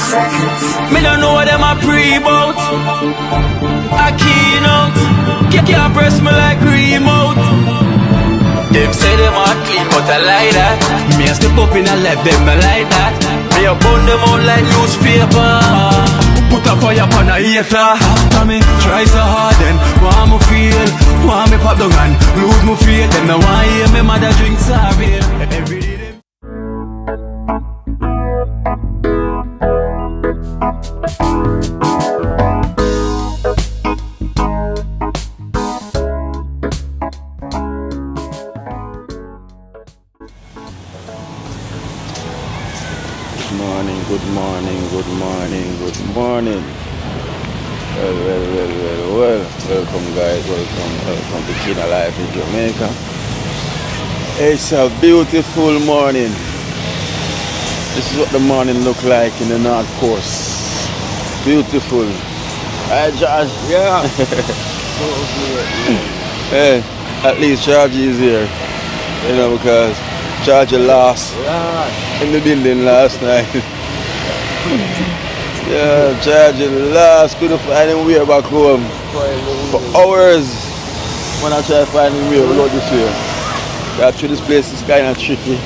Me don't know what them a pre-bout. A keynote. Can't press me like remote. Them say them a clean, but I like that. Me a step up in a left, them I like that. Me a burn them out like newspaper. Put a fire upon a hater. After me try so hard, then want me feel, want me pop down and lose my faith. Them no want hear me mother drink sorry. Every day. Good morning. Well. Welcome guys, welcome to Kina Life in Jamaica. It's a beautiful morning. This is what the morning look like in the North Coast. Beautiful. Hi Josh. Yeah. Hey, at least Chargy is here. You know, because Chargy lost in the building last night. Yeah, Chargy lost, couldn't find him way back home. For hours when I try to find him way, we go this way. Actually this place is kind of tricky.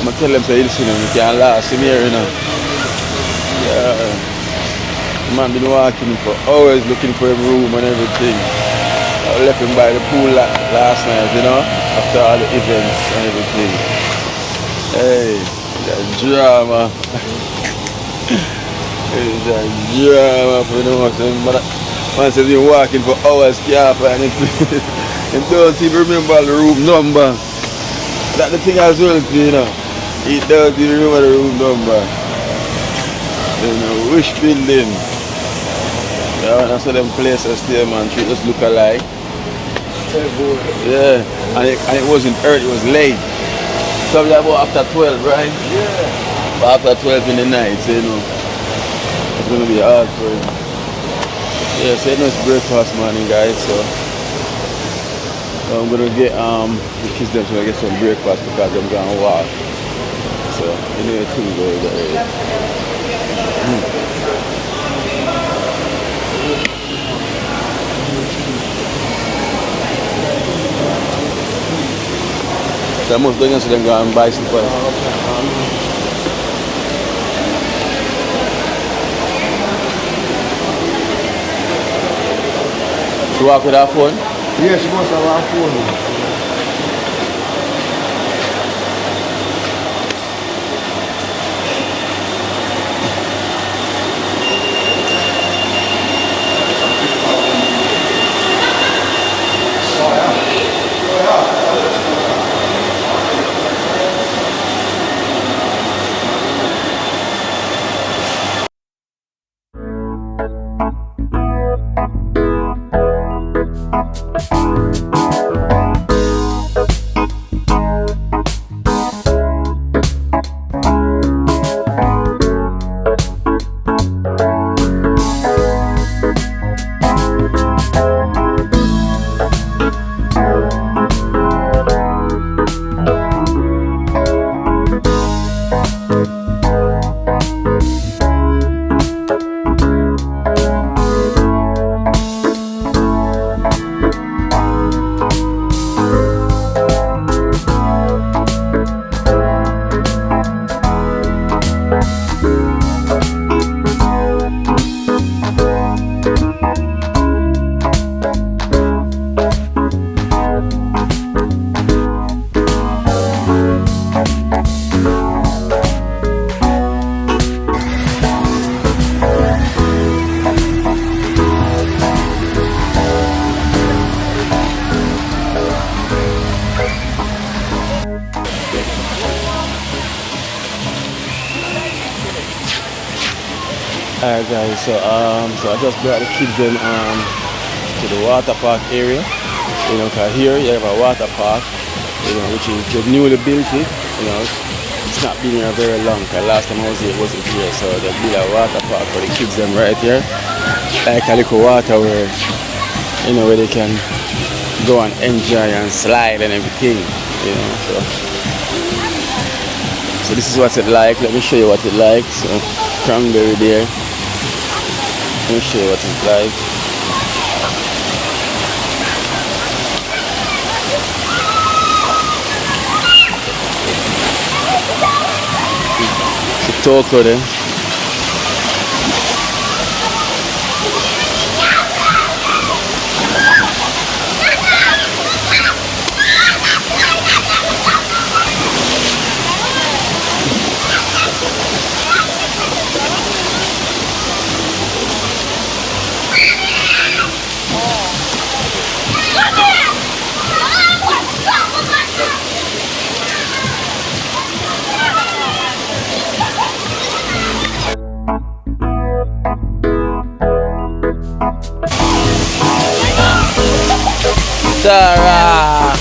I'm gonna tell them to listen, you can't last him here, you know. Yeah. The man been walking for hours looking for a room and everything. I left him by the pool last night, you know, after all the events and everything. Hey, that drama. It's a drama for the man says you're walking for hours, can't find it. And don't even remember the room number. That's the thing as well, you know. He doesn't even remember the room number. You know, which building? Yeah, I saw them places there, man, treat just look alike. Yeah, and it wasn't early, it was late. Probably about after 12, right? Yeah. But after 12 in the night, so, you know, it's gonna be hard for him. Yeah, so you know it's breakfast morning, guys, so I'm gonna get the kids them to get some breakfast because I'm gonna walk. So you know the thing goes there. So I must go to them go and buy some first. She walk with her phone? Yeah, she must have her phone. Alright guys, so I just brought the kids then to the water park area. You know, cause here you have a water park, you know, which is just newly built it, you know. It's not been here very long, cause last time I was here it wasn't here, so they built a water park for the kids them right here. Like a little water where, you know, where they can go and enjoy and slide and everything, you know. So this is what it like. Let me show you what it like. So Cranberry there. Let me show you what it's like. It's a taco there. Sarah.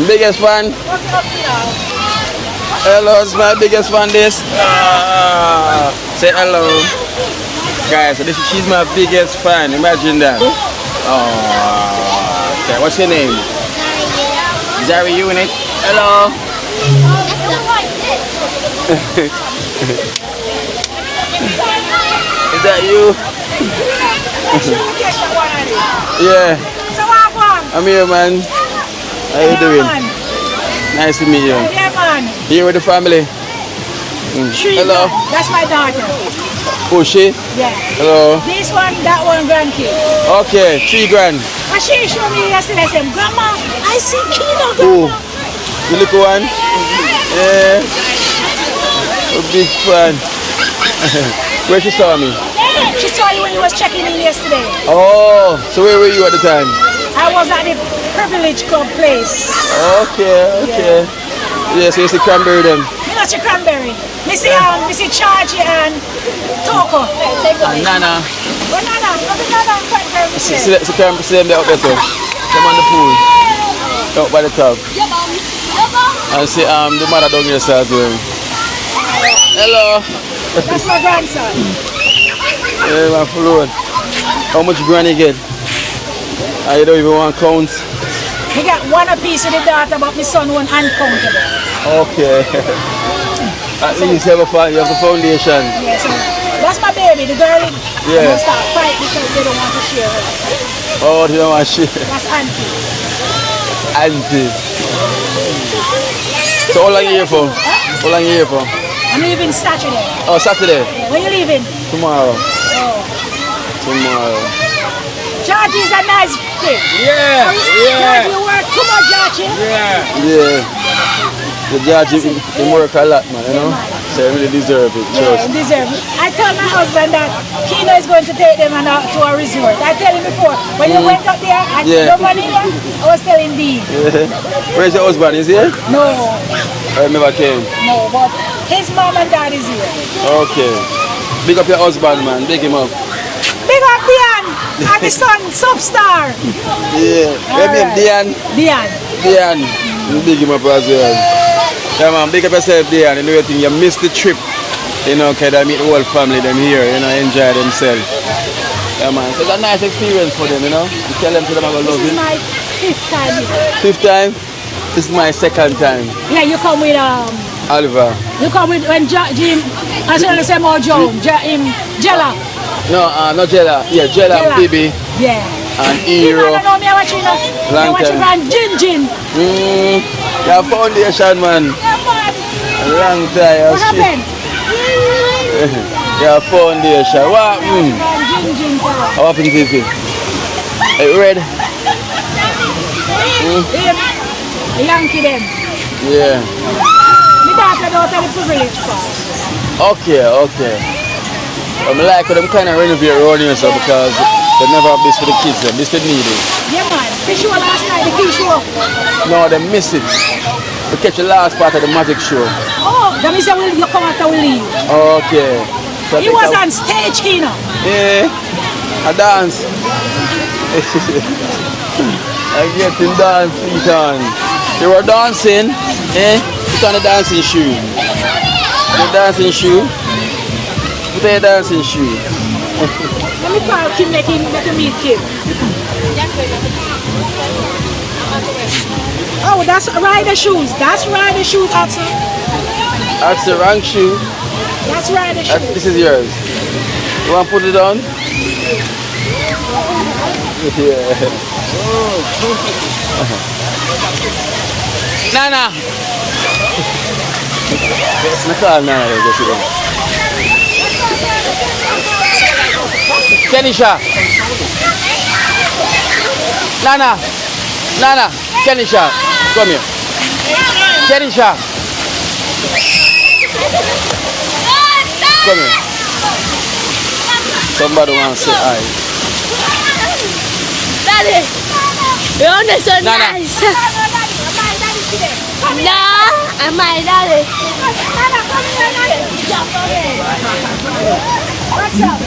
Biggest fan? Hello, it's my biggest fan this. Say hello. Guys, so she's my biggest fan. Imagine that. Oh, okay. What's your name? Zari, you in it? Hello. Is that you? Yeah. I'm here, man. How you doing? Nice to meet you. Yeah, man. Here with the family? Hello. That's my daughter. Oh, she? Yeah. Hello. This one, that one, grandkid. Okay, 3 grand. And she showed me yesterday, I said, Grandma, I see Kino, Oh, Grandma. the little one? Yeah. A big fan. Where she saw me? She saw you when you was checking in yesterday. Oh, so where were you at the time? I was at the Privilege Club place. Okay. Yeah, so you see Cranberry then? You know, she Cranberry. Missy Chargy and Toko. And Nana. Oh, Nana. Cranberry. See them there out there too. Them on the pool. Out by the top. And see the mother down here as well. Hello. That's my grandson. Yeah, my float. How much granny get? I don't even want to count. We got one apiece with the daughter, but my son won't uncountable. Okay. At least you have the foundation. Yeah, so that's my baby. The girl Yeah. will start fight because they don't want to share her. Oh, they don't want to share. That's auntie. Auntie. So how long are you here for? How long are you here for? I'm leaving Saturday. Oh, Saturday? Yeah, when you leaving? Tomorrow. Oh. Tomorrow. Georgie is a nice kid. Yeah. Georgie, you work too much, Georgie. Yeah. The judge, he work a lot, man, you know? So he really deserve it. Yeah, Trust. he deserve it. I told my husband that Kino is going to take them to a resort. I tell him before, when you went up there and Yeah. no money there, I was telling Dean. Yeah. Where's your husband? Is he here? No, I never came. no, but his mom and dad is here. Okay. Big up your husband, man. Big him up. Big up Dian and the son, Substar. Yeah. Let me Alright. Dian. Dian. Big him up as well. Yeah, man. Big up yourself, Dian. And everything. You missed the trip. You know, because I meet the whole family them here. You know, enjoy themselves. Yeah, man. So it's a nice experience for them, you know. You tell them to them about This love is it. my 5th time here. 5th time? This is my 2nd time. Yeah, you come with Oliver. you come with when Jim, as well as more Joe, Jella. No, not Jella. Yeah, Jella and Bibi Yeah. and You Hero. don't know me, I watch you know. Long I watch you time. from Jin. Your foundation, man. Yeah, man. Long time. What happened? Your foundation. What? From Jin. What happened to you? Are you ready? The Yankee them. Yeah. My daughter don't tell the privilege part. Okay. I'm like them kind of renovate around here so because they never have this for the kids. This they need it. Yeah, man. The show last night, the key show. No, they miss it. We catch the last part of the magic show. Oh, that means you come after we leave. Okay. So He was on stage, Kino. Yeah, I dance. I get him dance feet on. You were dancing, eh? Put on the dancing shoe. The dancing shoe. Put on your dancing shoe. Let me call Kim, make him meet Kim. Oh, that's rider shoes. That's rider shoes, also. That's the wrong shoe. That's rider shoes. This is yours. You want to put it on? Yeah. Nana. Yes, Nana. Kenisha. Nana. Nana. Kenisha. Come here. Kenisha. Come here. Somebody wants to say hi. Daddy, you're so Nana. nice. Nah, I'm my daddy. What's up?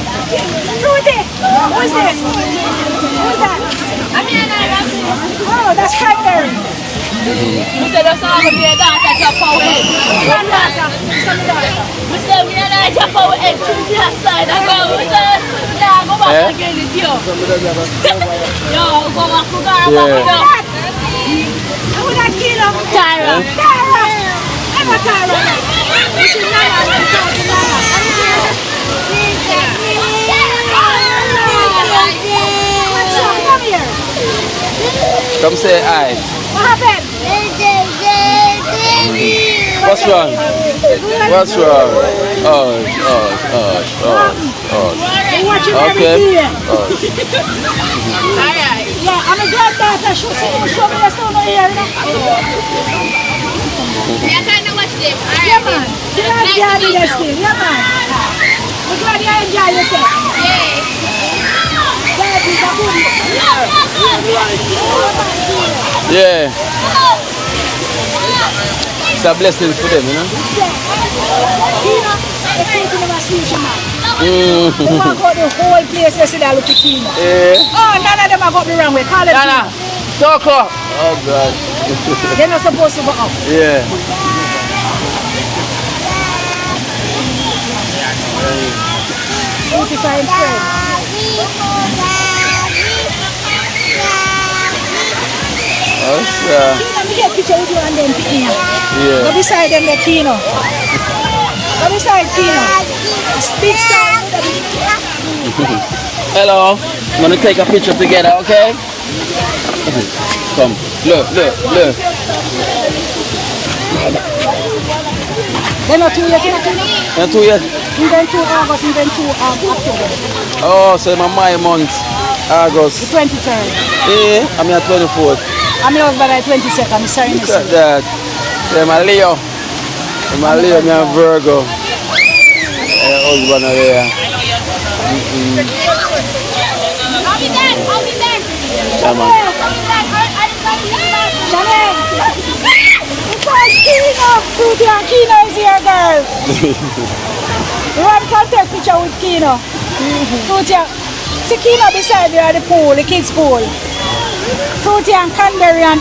Rudy, who's this? Who's that? Oh, that's Cranberry. Mr. Dosa, I'm going to be a dancer, jump away. Granddaughter. Mr. We are not jump away to the side. I go, Mr. Yeah, go back again with you. Yo, go back to Ghana. Who's that Kino? Tyra. Tyra. I'm a Tyra. This is Nana. I'm talking to Nana. What's up? Come here. Come say hi. What happened? What's wrong? What's wrong? Oh. We're watching Okay. everything. Alright. Yeah, I'm a granddaughter. Show me your son here. Yeah, kind of watch them. Yeah, man. You are enjoying this thing. Yeah, man. I'm glad you enjoy yourself. Daddy, that's good. Yeah. It's a blessing for them, you know? Kino, they're taking them a station now. Mm. They want to go the whole place to see that look at Kino. Yeah. Oh, none of them have got the wrong way. Call them Nana, Kino. talk up. Oh, God. They're not supposed to go up. Yeah. Beautiful and friend. Awesome. Kino, me get a picture with you and then Kino. Yeah. Go beside them, the Kino. Go beside Kino. Speak sound. Hello. I'm going to take a picture together, okay? Come. Look. They're not too yet, Kino. Not too yet. And then 2 August and then 2 October. Oh, so my month, August. The 23rd. Yeah, I'm at 24th. I'm in husband at 22nd. I'm sorry, Look Mr. at that. Yeah, my Leo. My Leo, my Virgo. Husband are there. I'll be there. Yeah, man. Chanel. Kino. Tuti and Kino is here, girl. You want to take a picture with Kino? Tuti. See Kino beside me at the pool, the kids' pool. Tuti and Cranberry and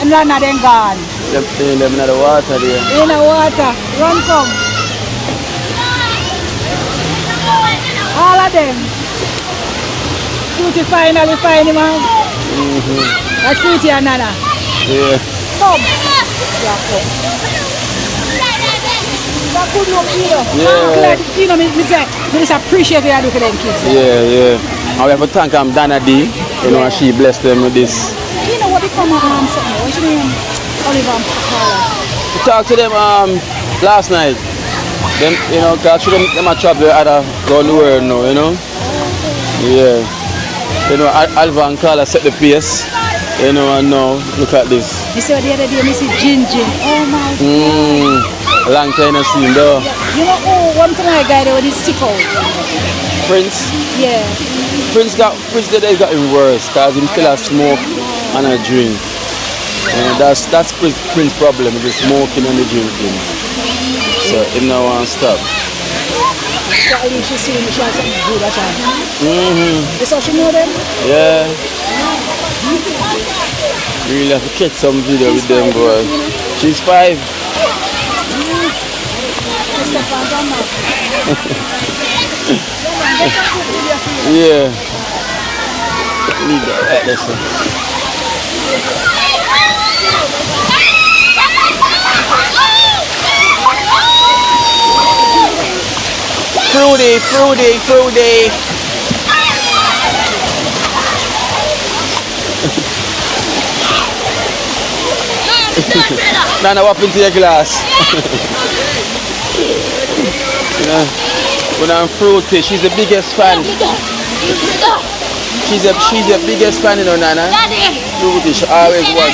Lana then gone. Them in the water there. In the water. Run come. All of them. Tuti finally find him out. That's Tuti and Nana. Yeah. Come. Yeah, come. That good look, Kino. Yeah. I'm glad, Kino, I just appreciate what you do for them kids. Yeah. And we have to thank Dana D. You know, and she blessed them with this. Kino, what become of something? What's your name? Oliver and Carla. We talked to them last night. Them, you know, cause them a travel other around the world now, you know. Yeah. You know, Alva and Carla set the pace. You know, and now look at this. You said the other day, I see Jin. Oh my God. Long time I seen though. You know, one time I guy there with his sick out. Prince. Yeah. Prince today got him worse because he still has smoke and a drink. That's Prince problem, the smoking and the drinking. So him now want to stop. at least she see me, she has something good at her. Mm-hmm. That's how she know them? Yeah. Really have to catch some video with them boys. She's 5. Yeah. Need that right there, sir. Fruity. Nana, what happened to your glass? When I'm fruity, she's the biggest fan. She's the biggest fan, you know, Nana. Fruity, she always was.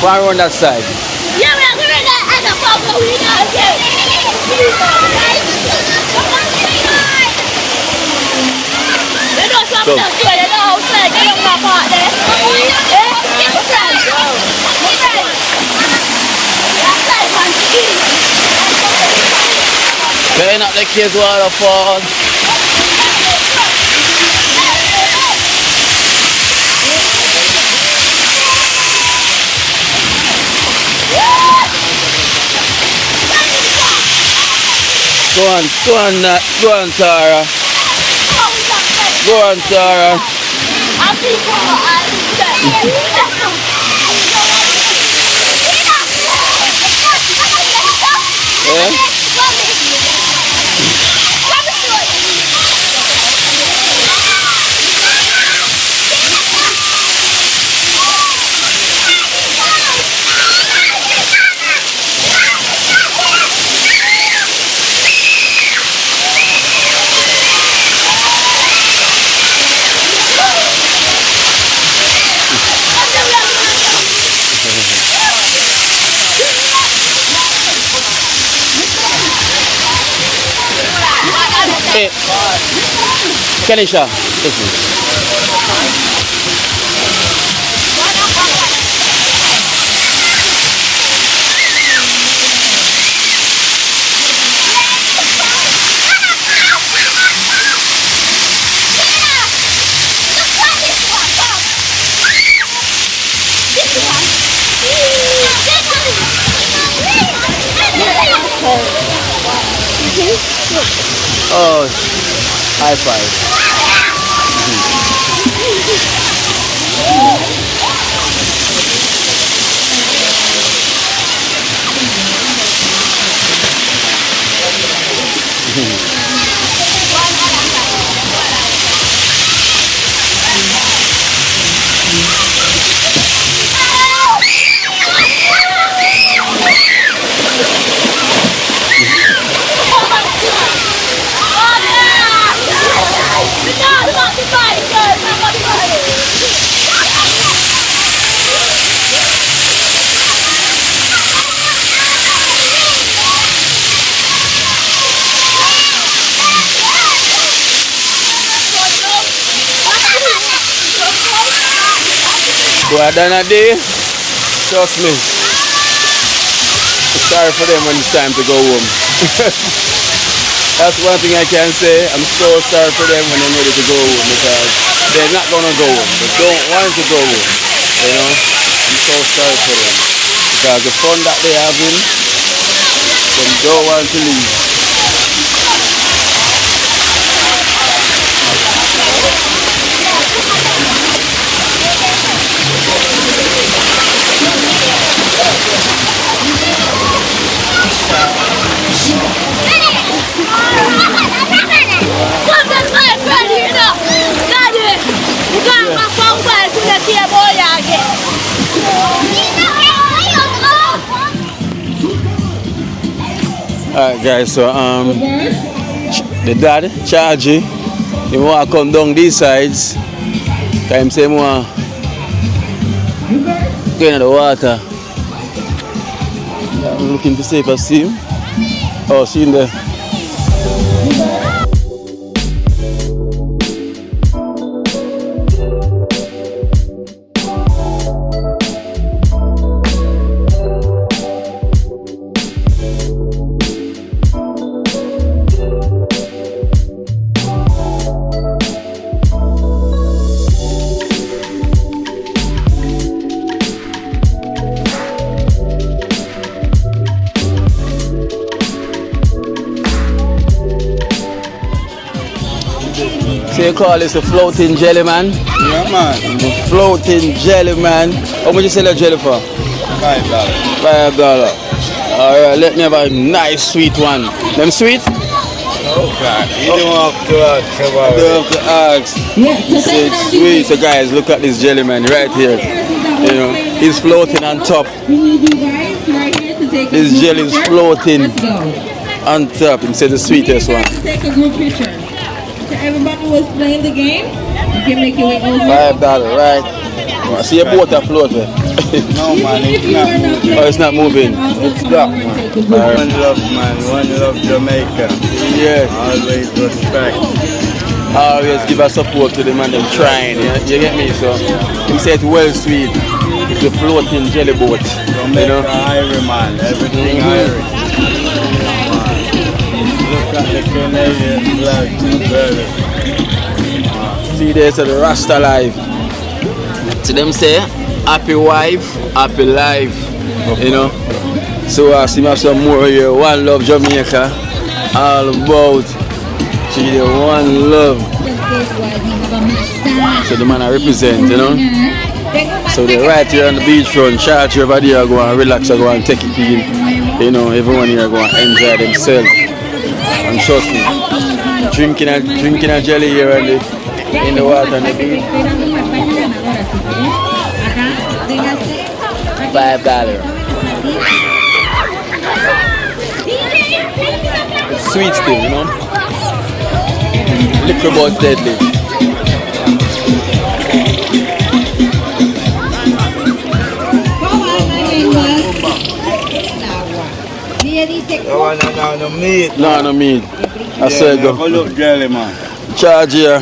One on that side. Yeah, we're going to the problem we got here. They know something else, they know outside, they don't have part there. Clean up the kids' waterfall. Go on, Tara. Go on, Tara. Yeah? Hey, Kenisha, listen. Oh, high five. Well, done a day, trust me. Sorry for them when it's time to go home. That's one thing I can say. I'm so sorry for them when they're ready to go home because they're not going to go home. They don't want to go home. You know, I'm so sorry for them because the fun that they're having, they don't want to leave. Alright guys, so the dad, Chargy, he want to come down these sides. Time say he want to go in the water. I'm looking to see if I see him. Oh, see him there. you call this a floating jelly, man? Yeah, man. The floating jelly, man. How much you sell that jelly for? $5. $5. Alright, let me have a nice sweet one. Them sweet? You don't have to ask about You have to ask. Say it's sweet. So guys, look at this jelly, man, right here. You know, he's floating on top. This jelly is floating on top. He said the sweetest one. Take a group picture. So everybody was playing the game. You can make your way over. $5, right? See your boat afloat there. No, man, it's not moving. Oh, it's not moving. It's stuck, man. One love, man. One love, Jamaica. Yeah. Always respect. Always give a support to the man them trying. You get me? So he said well sweet. It's a floating jelly boat. Jamaica, Irish, man. Everything Irish. Look at the Canadian flag. See there's the Rasta life. To them say, happy wife, happy life. You know. So I see have some more here. One love Jamaica. All about one love. So the man I represent, you know. So they're right here on the beachfront, charge over there, go and relax, go and take it in. You know, everyone here go and enjoy themselves. And trust me, drinking a jelly here in the water on the beach. $5. It's sweet still, you know. Liquor boat deadly. No meat. No meat. I said go. Look jelly, man. Charge here.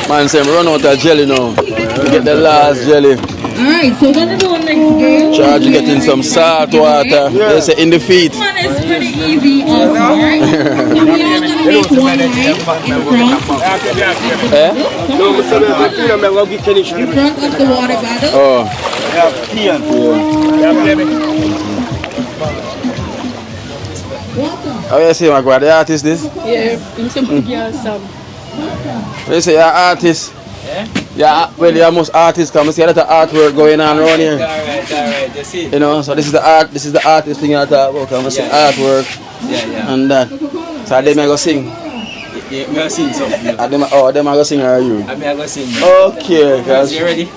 Man say run out of jelly now. We get the last jelly. Alright, so we're gonna do a next game. Charge you getting some salt water. They say in the feet. This one is pretty easy also, alright? So we are gonna make one line in front. In front of the water bottle. Oh. How you say, my God? The artist this? Yeah, I'm some girl some. You say you're an artist? Yeah, well, you're most artist. Come see a lot of artwork going on around here. Alright, you see. You know, so this is the artist thing I talk about. Come see artwork. Yeah. And that. So them I go sing. Yeah, me I sing something. Them I go sing or you? I go sing. Okay, guys. You ready?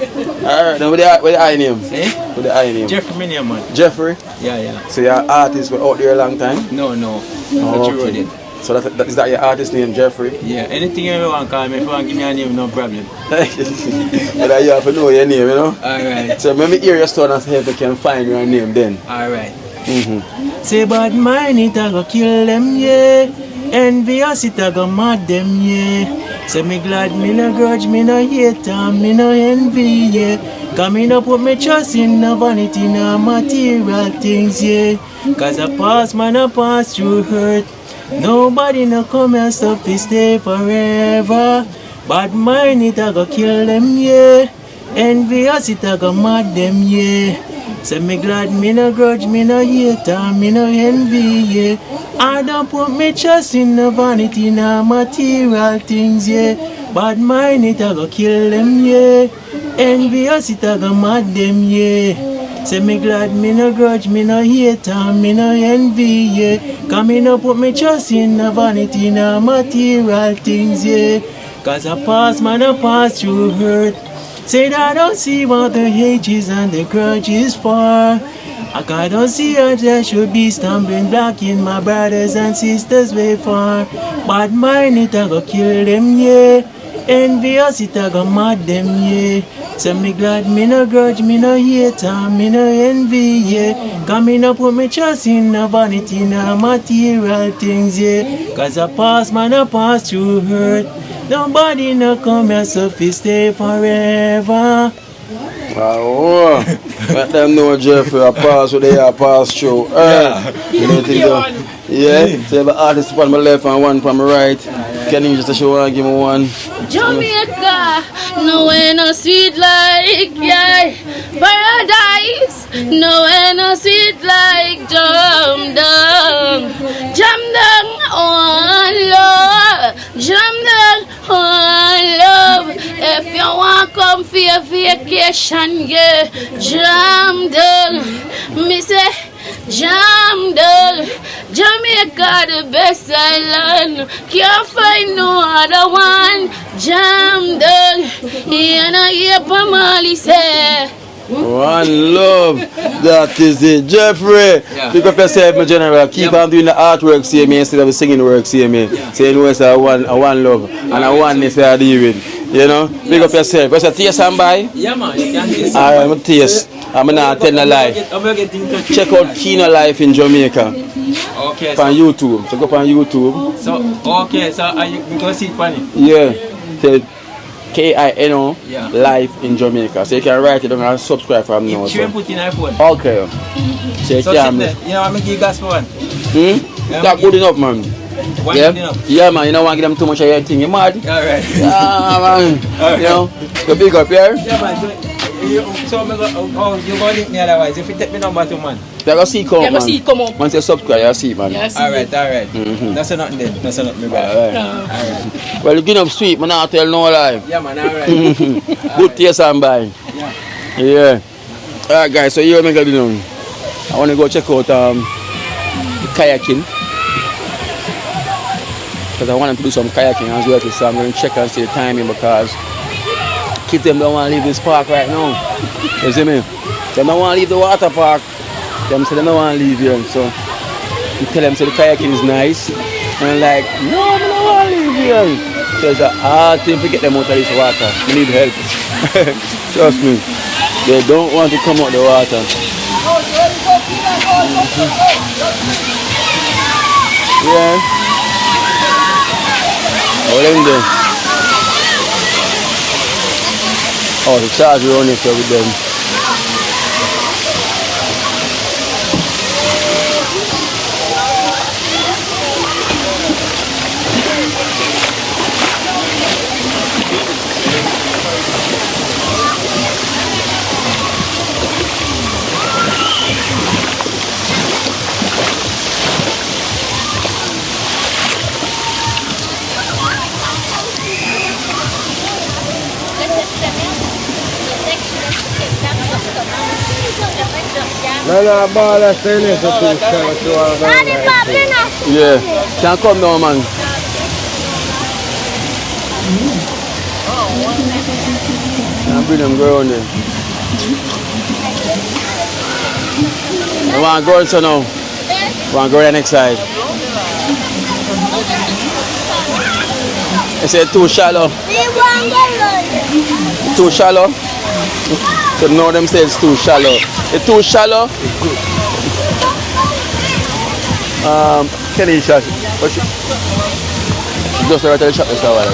Alright, then with the eye name? Eh? With the eye name? Jeffrey Minion, man. Jeffrey? Yeah. So you're an artist but out there a long time? No. Oh, But you wrote okay. it. So is that your artist name, Jeffrey? Yeah, anything you want to call me, if you want to give me a name, no problem. But you have to know your name, you know? Alright. So maybe hear your story and see if they can find your name then. Alright. Say bad mind it a go kill them, yeah. Envious it a go mad them, yeah. Say me glad, me no grudge, me no hate, and me no envy, yeah. Coming up with me trust in no vanity, no material things, yeah. Cause I pass, man, I pass through hurt. Nobody no come and stuff to stay forever. Bad mind it a go kill them, yeah. Envious it a go mad them, yeah. Say me glad, me no grudge, me no hate, and me no envy, yeah. I don't put me trust in no vanity, no material things, yeah. Bad mind it a go kill them, yeah. Envious it a go mad them, yeah. Say me glad, me no grudge, me no hate, and me no envy, yeah. Coming up put me trust in no vanity, no material things, yeah. Cause I pass, man, I pass through hurt. Say that I don't see what the hate is and the grudge is for. I don't see how there should be stumbling block in my brothers and sisters way far. Bad mind it a go kill them, yeah. Envious it a go mad them, yeah. So me glad, me no grudge, me no hate, and me no envy, yeah. Coming up with me trust in no vanity, no material things, yeah. Cause I pass, man, I pass through hurt. Nobody no come here so fi stay forever. Wow. Let them know, Jeffrey, I pass what they are pass through. You know, think yeah? So you have an artist on my left and one on my right. Can you just show one, give me one? Jamaica, nowhere no sweet like, yeah. Paradise, nowhere no sweet like Dum. Jam down on love. Jam down on love. If you want come for your vacation, yeah. Jam down. Me say, jam down. Jamaica the best island. Can't find no other one. Jam down. You know, hear Pamali say. One love, that is it. Jeffrey, pick up yourself, my general. Keep on doing the artwork, see me, instead of the singing work, see me. So you know it's a one love and a oneness I deal with. You know, pick up yourself. What's a taste and buy? Yeah, man, you can taste. Alright, I'm a taste. I'm not telling a lie. Check out Kino Life in Jamaica. Okay. On YouTube. Check up on YouTube. So are you going to see it, Pani? Yeah. So, Kino Yeah. Life in Jamaica. So you can write it down and subscribe from now. You should put in iPhone. Okay. So you So can. sit there. You know, I'm going to give you gas for one. That's good enough, man. One Yeah? good enough. Yeah, man. You don't want to give them too much of your thing. You mad? Alright. Yeah, man. You know, you big up here. Yeah, man. So I'm going to you go link me otherwise. If you take me number 2, man. You go see it come, Yeah, man. see it come up. Once you subscribe, you see it, man. Yes. Alright. That's nothing then. That's nothing, brother. Alright. Well, you give up sweet, man. I'll tell no lie. Yeah, man. Alright. Good taste and buy. Yeah. Alright, guys. So you make a deal. I want to go check out the kayaking. Because I want to do some kayaking as well. So I'm going to check and see the timing because kids them don't want to leave this park right now. You see me? They don't want to leave the water park. Them say they don't want to leave here. So you tell them say the kayaking is nice. And I'm like, no, I don't want to leave here. So it's a hard thing to get them out of this water. You need help. Trust me. They don't want to come out the water. Yeah. What are you doing? Oh, the charge is running so with them. No, ball is finished. Yeah. Can't come down, man. Can't bring them girl on there. I want to go so now. I want to go the next side. I said too shallow. Too shallow? So now them say it's too shallow. It's too shallow? Kenny shot. What's it? Just right at the shot this hour.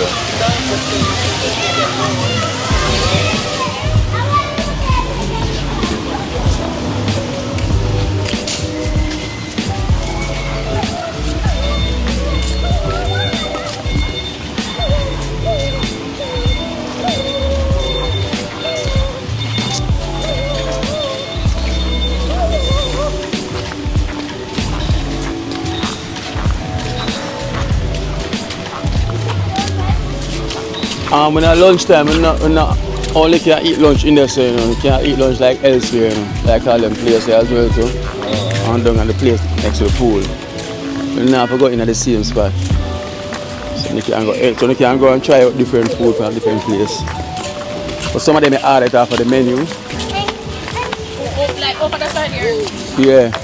When at lunchtime, we not only can eat lunch in there, so you know, we can eat lunch like elsewhere, you know, like all them places as well too. And down at the place next to the pool. We not have to go in at the same spot. So you can go and try out different food from different places. But some of them are added off of the menu. Like over the side here. Yeah.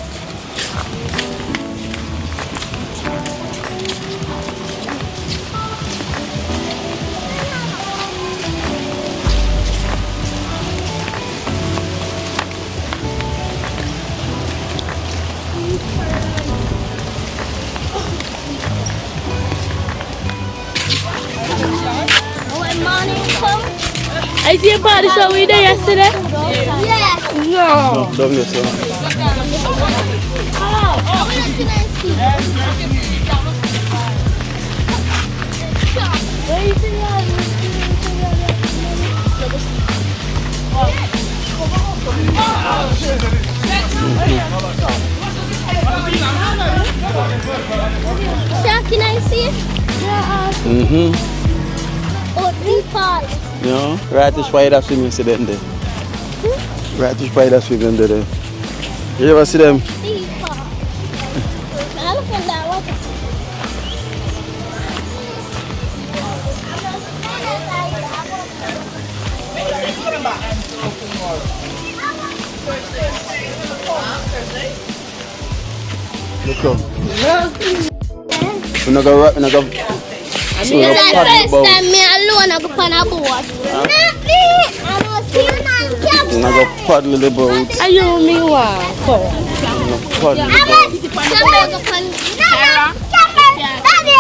I see a body show we there yesterday. No. Down there, so. Sir, can I see it? Mm-hmm. Oh, deep part. No, right to spider swimming incident there. Right to spider swimming there. You ever see them? Deep part. I look at that water. Look up. We're not gonna This is the first time me alone I go on a boat. Not me. I don't see you on camp. we're not gonna paddle the boat. Are you me one? Paddle the I boat. must go on Daddy.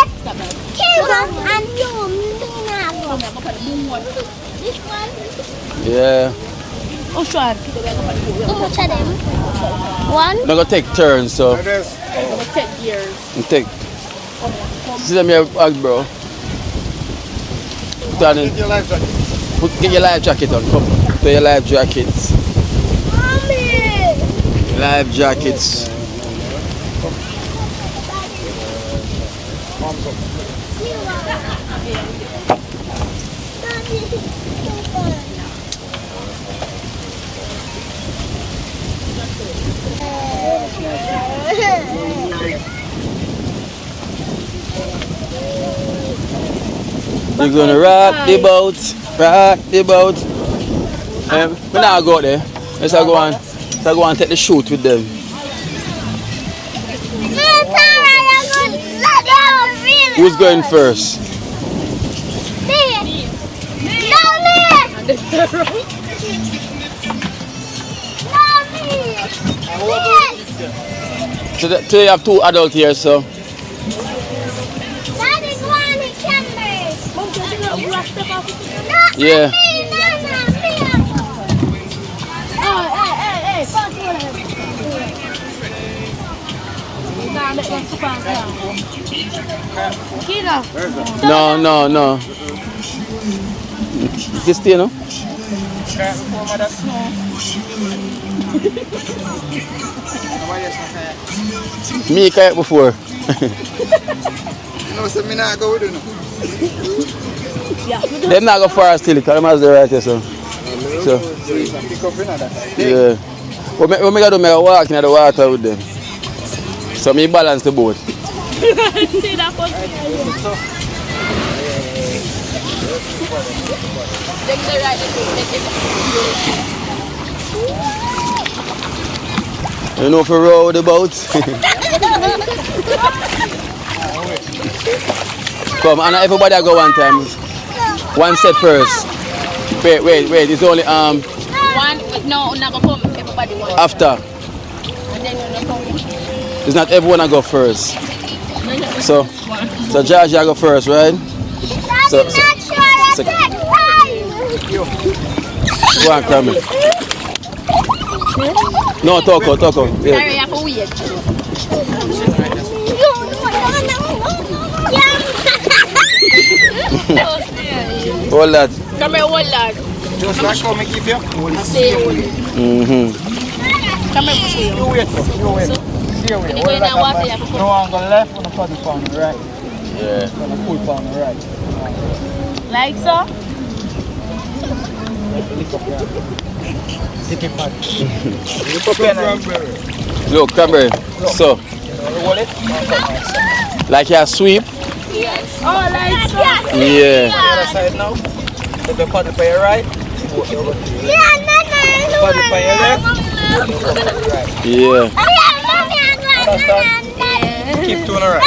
Kill and you me now. This one. Yeah. Which one? How much of them? One. We're gonna take turns, so. Take years. And take. See them here, bro. Get your life jacket. Get your life jacket on. Come. Put your life jackets. Mommy. Life jackets. You're gonna rock the boat, rock the boat. We now go there. Let's go and take the shoot with them. Who's going first? So you have two adults here, so. Yeah. No. This thing, no? Me kayak before. No, so me not go with you. Them not go far still, because them has the right here, so. Yeah. What me gotta do, me gotta walk in the water with them. So me balance the boat. See that one? You know if you row the boat? Come, and everybody go one time. One set first. Wait, it's only One, no, not go come. Everybody one. after. And then you come. It's not everyone go first. So George go first, right? So go on, Cranberry. No, talk out. Yeah. Sorry, I have to wait. Hold that. Come here, hold that. Just like how me keep you. Stay hold. Come here, stay hold. You wait. See away. You go in and water, you have to put. No one go left, on the paddle on the right. Yeah. On the pull on the right. Like so? Take it back. Look up here, Cranberry. Look, Cranberry. So, Hold it. like you sweep. Oh, like so? Yeah. The other side now. Take the paddle by your right. Paddle by your left. Right. Yeah. Understand? Keep to the right.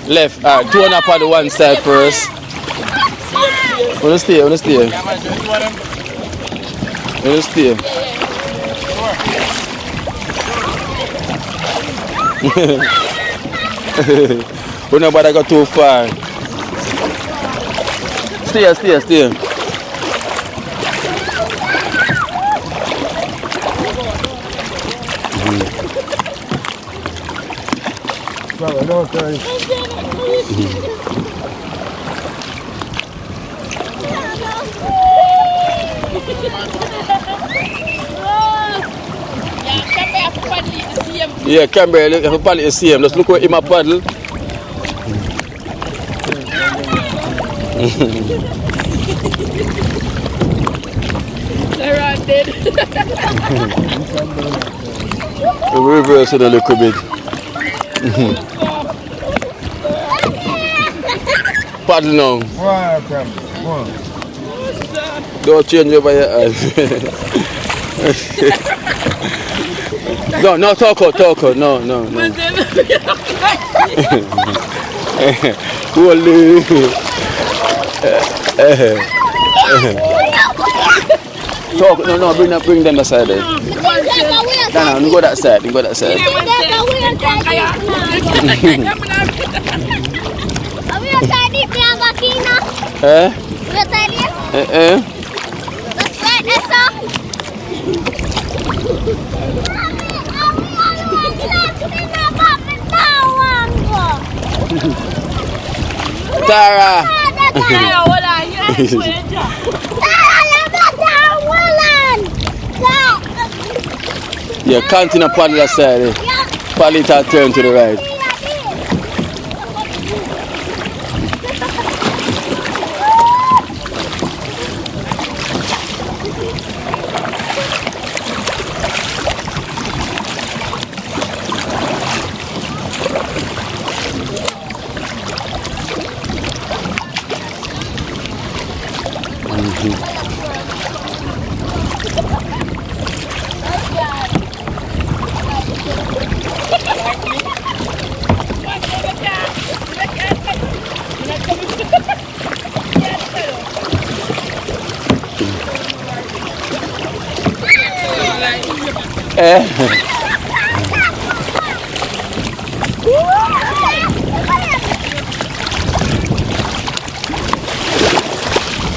Left. Alright, two on up on the one side first. Wanna stay. Yeah, man, just want them. Wanna stay. We nobody go too far. Stay. Brother, don't turn. Yeah, come here. Yeah, Cranberry, look, if you paddle, you see him. Just look where him a paddle. We reverse it a little bit. Paddle now. Don't change over your eyes. No, talk out. No. Holy. Talk, no, bring them aside there. No, go that side. Tara. Yeah, continue paddle that side. Paddle it and turn to the right.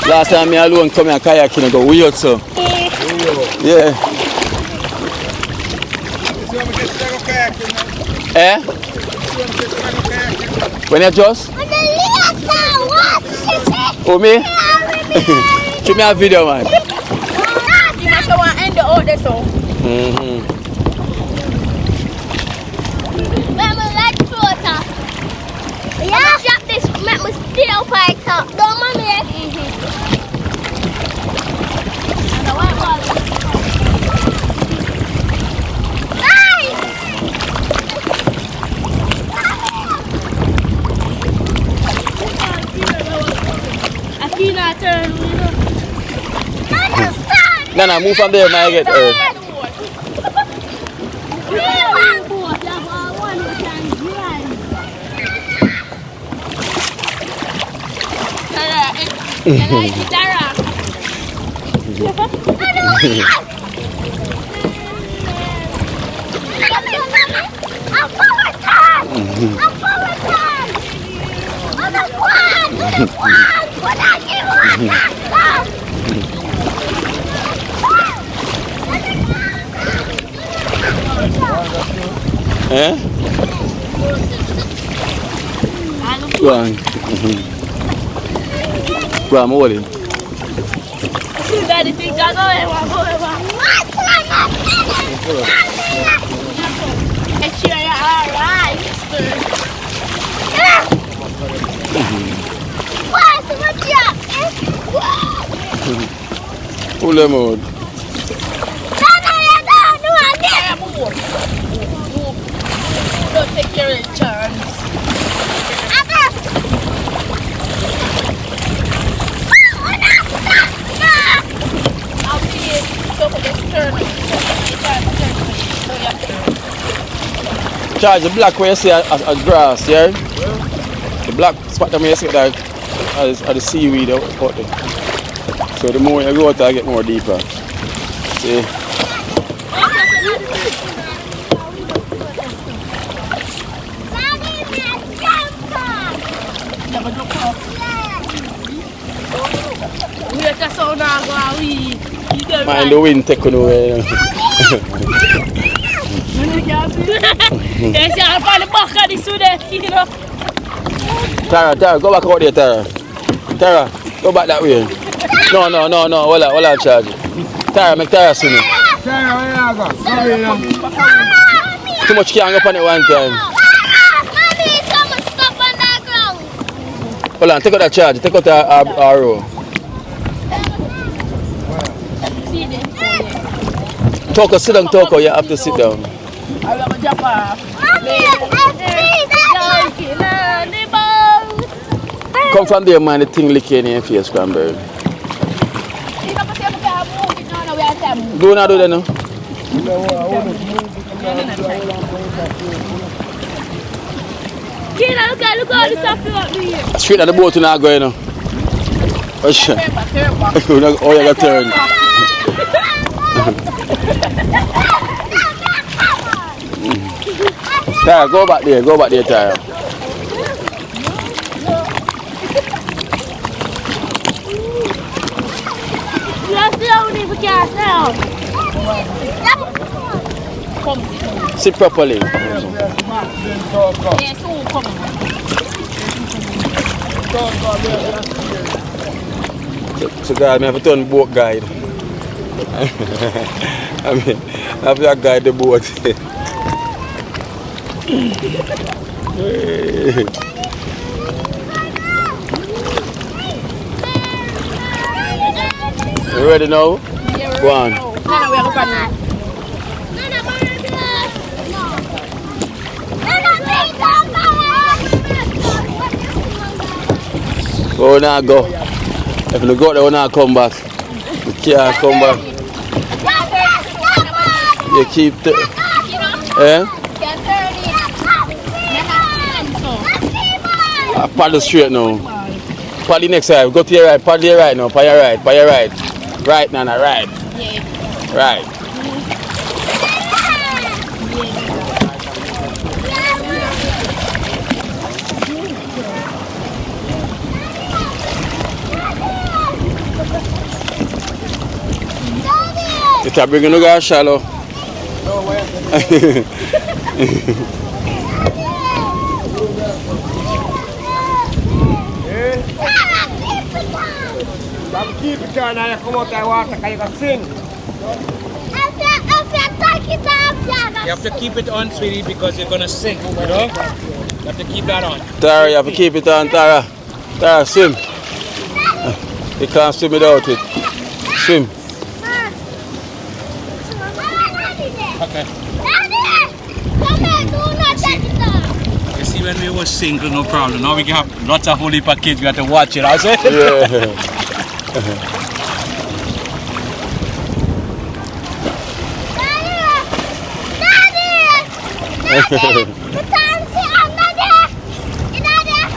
Last time me alone come here kayaking and go weird so. Yeah. When you just? Oh me? Show me a video man. Yeah, drop this, make me still pipe up. Don't mommy. No, move from there, man. Get earth. Go on. Go on, hold it. Daddy, think I go make sure you're alright. Pull them out. Don't take care of the chance. I'll be so for this turn. Charge the black where you see as grass, yeah? The black spot that you see that as the seaweed out there. So the more you go out there, I get more deeper. See? Mind the wind take on away. Tara, go back out there, Tara. Tara, go back that way. No, hold on, charge. Tara, make Tara see me. Too much can't go on it one time. Mommy, someone stop on that ground. Hold on, take out that charge. Take out our row. Toko, sit down, Toko. You have to sit down. Mommy, Come from there, man. The thing licking in your face, Cranberry. Do not do that now. Look at all the stuff you got here. Straight at the boat, you're not going now. Oh, shit. Oh, you got turned. Tara, go back there, Tara. You have to only be cast now. Sit properly. So guys, I have to turn boat guide. I mean, I have to guide the boat. You ready now? Yeah, Go on. No, we are looking at Go now, go. If you go there, now come back. You can't come back. You keep the. Eh? Paddle straight now. Paddle next side. Go to your right. Paddle your right now. Paddle your right. Paddle your right. Right, Nana. Right. Yeah. Right. You can bring no guy shallow. No way. Keep it down and you come out of the water because you can sing. You have to keep it on, sweetie, because you're going to sing, you know? You have to keep that on. Tara, you have to keep it on, Tara. Tara, swim. You can't swim without it. Swim. Okay. You see, when we were single, no problem. Now we have lots of holy kids, we have to watch it, I say. Yeah.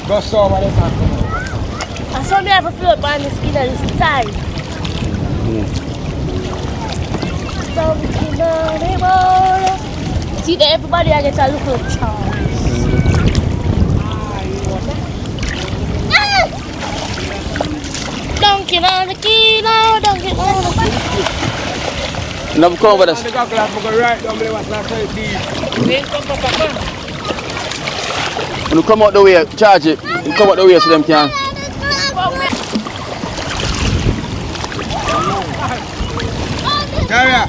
Go so what is happening. I saw me have a float by the skin and it's tight. See that everybody I get a little chance. Donkey on the kilo, donkey on the kilo. Now come over this. When you come out the way, charge it. You come out the way so them can. Kaya,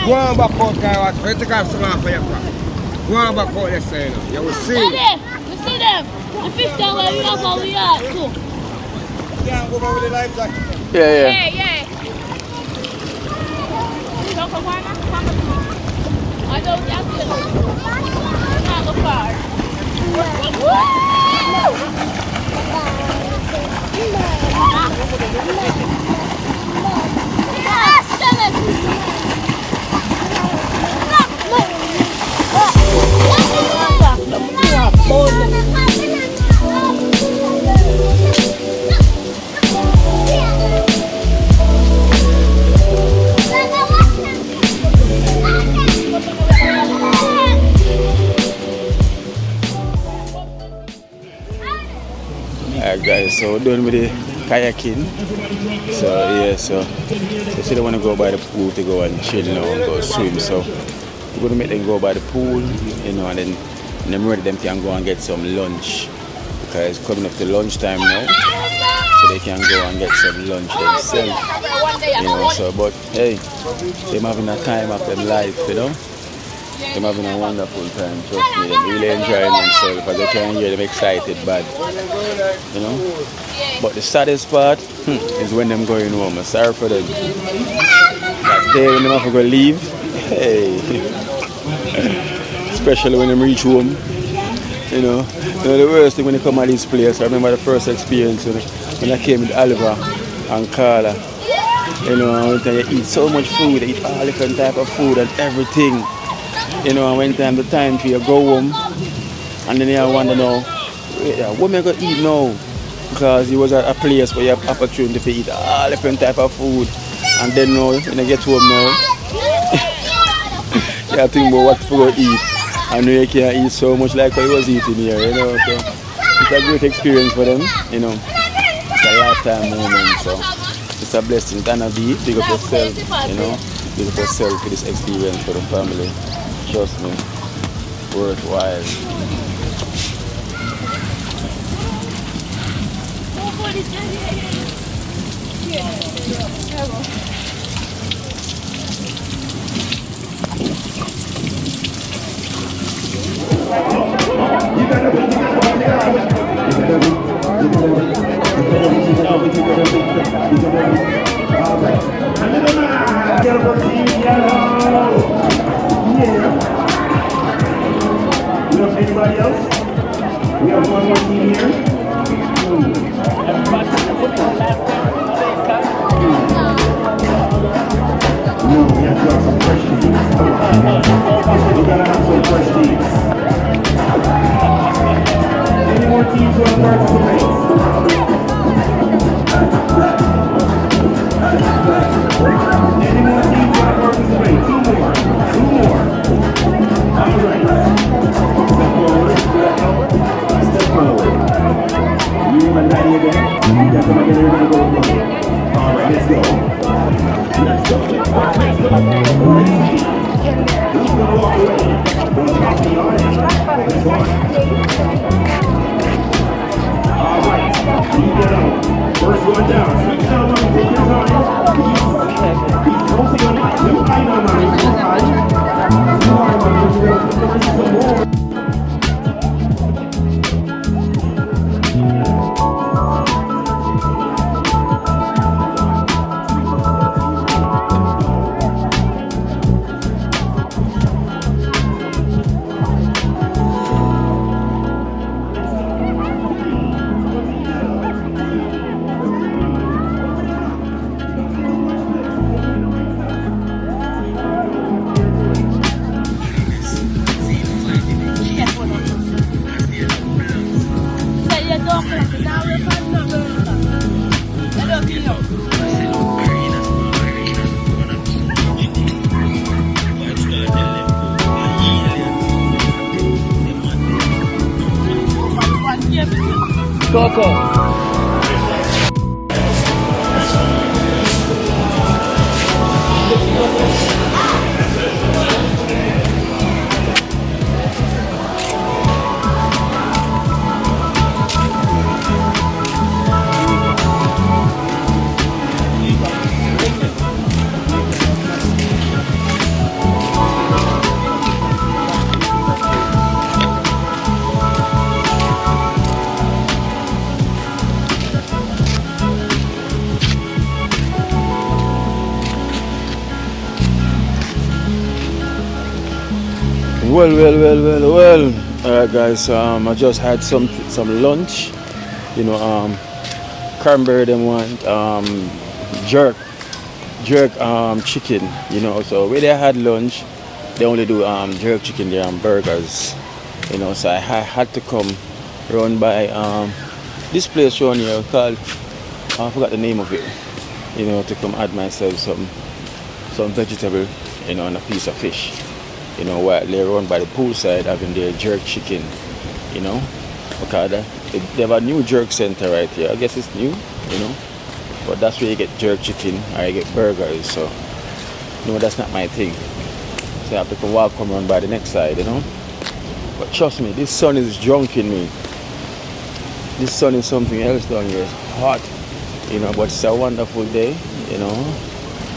go on back out, Kaya. Let's take off some off for your car. Go on back out, let's say, you will see. You see them? The fish down where we are, where we are, too. Yeah, go over with the life jacket. Yeah. Yeah. I don't have to. Not go far. Alright guys, so we're done with the kayaking. So yeah, so say they want to go by the pool to go and chill now and go swim. So we're going to make them go by the pool, you know, and then when they're ready, them can go and get some lunch because it's coming up to lunchtime now. So they can go and get some lunch themselves. You know, so but hey, they're having a time of their life, you know. They're having a wonderful time, trust me. They're really enjoying themselves, but they can hear them excited bad. You know? But the saddest part is when them going home. I'm sorry for them. That day when they have to go leave, hey. Especially when they reach home. You know, the worst thing when you come at this place, I remember the first experience when I came with Oliver and Carla. You know, when you eat so much food, you eat all different type of food and everything. You know, and when the time for you go home, and then you wonder now, what am I going to eat now? Because you was at a place where you have opportunity to eat all different type of food. And then now, when you get home now, you have to think about what to eat. And you can't eat so much like I was eating here, you know. So it's a great experience for them, you know. It's a lifetime moment, so it's a blessing. Tana B, big up yourself, you know. Big up yourself for this experience for the family. Trust me, worthwhile. Anybody else? We have one more team here. No, we have to have some fresh teams. We gotta have some fresh teams. Any more teams who want to participate? Any more teams who want to participate? Two more. All right. Step forward. Step forward. You and Daddy again. You got to make it. Everybody go. All right, let's go. Let's go. Let's go. Let's see. Who's gonna walk away? Don't drop the arm. Let's go. All right. You get out. First one down. Switch down. Take your time. He's focusing on it. Too high now, man. Too high. Too high, man. You're going to put some more. Coco. Well. Alright guys, I just had some lunch. You know, Cranberry them want jerk chicken, you know. So when they had lunch, they only do jerk chicken there and burgers. You know, so I had to come run by this place around here called, I forgot the name of it, you know, to come add myself some vegetable, you know, and a piece of fish. You know, while they're run by the poolside having their jerk chicken, you know, because they have a new jerk center right here. I guess it's new, you know, but that's where you get jerk chicken or you get burgers. So, no, that's not my thing. So I have to come around by the next side, you know. But trust me, this sun is drunk in me. This sun is something else down here. It's hot. you know, but it's a wonderful day, you know.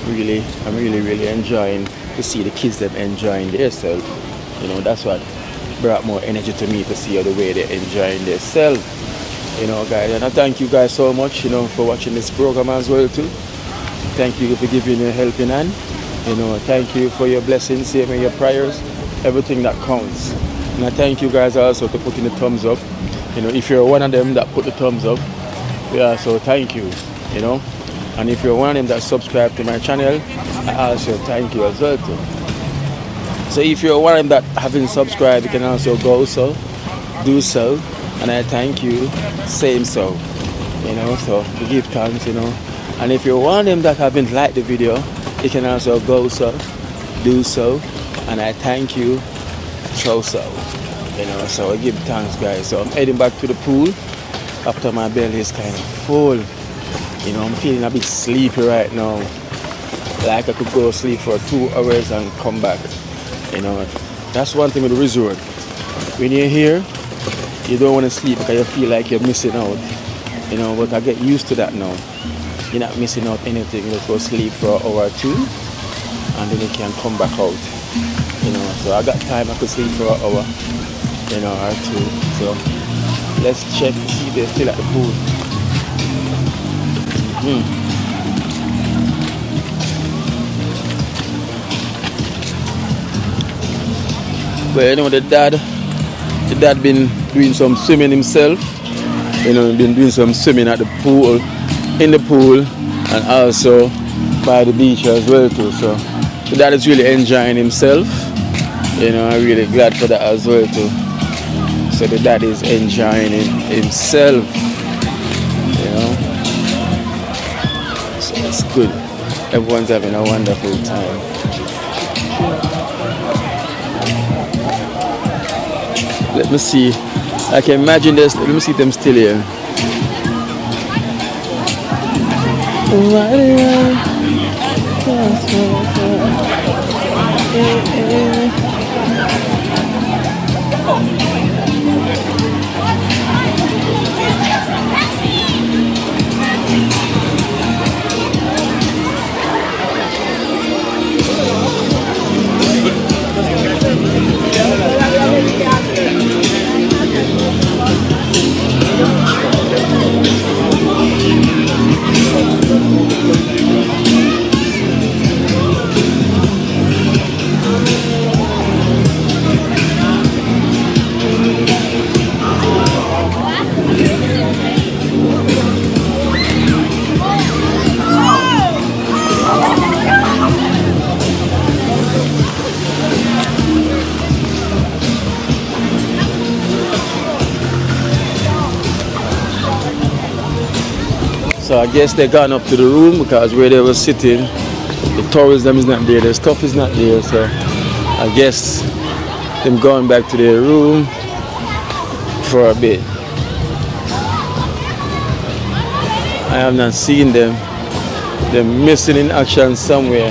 I'm really enjoying to see the kids them enjoying themselves. You know, that's what brought more energy to me, to see the way they're enjoying themselves. You know, guys, and I thank you guys so much, you know, for watching this program as well too. Thank you for giving your helping hand. You know, thank you for your blessings, saving your prayers, everything that counts. And I thank you guys also for putting the thumbs up. You know, if you're one of them that put the thumbs up, yeah, so thank you, you know. And if you're one of them that subscribe to my channel, I also thank you as well too. So if you're one of them that haven't subscribed, you can also do so. And I thank you, same so. You know, so give thanks, you know. And if you're one of them that haven't liked the video, you can also do so. And I thank you, so. You know, so I give thanks, guys. So I'm heading back to the pool after my belly is kind of full. You know, I'm feeling a bit sleepy right now. Like I could go sleep for 2 hours and come back. You know, that's one thing with the resort. When you're here, you don't want to sleep because you feel like you're missing out. You know, but I get used to that now. You're not missing out anything. You just go sleep for an hour or two, and then you can come back out. You know, so I got time. I could sleep for an hour, you know, or two. So let's check to see if they're still at the pool. But you know, the dad been doing some swimming himself. You know, been doing some swimming at the pool, in the pool, and also by the beach as well too. So the dad is really enjoying himself. You know, I'm really glad for that as well too. So the dad is enjoying himself. You know, so it's good. Everyone's having a wonderful time. Let me see. I can imagine this. Let me see them still here. So I guess they gone up to the room because where they were sitting, the tourism is not there, the stuff is not there. So I guess them going back to their room for a bit. I have not seen them. They're missing in action somewhere.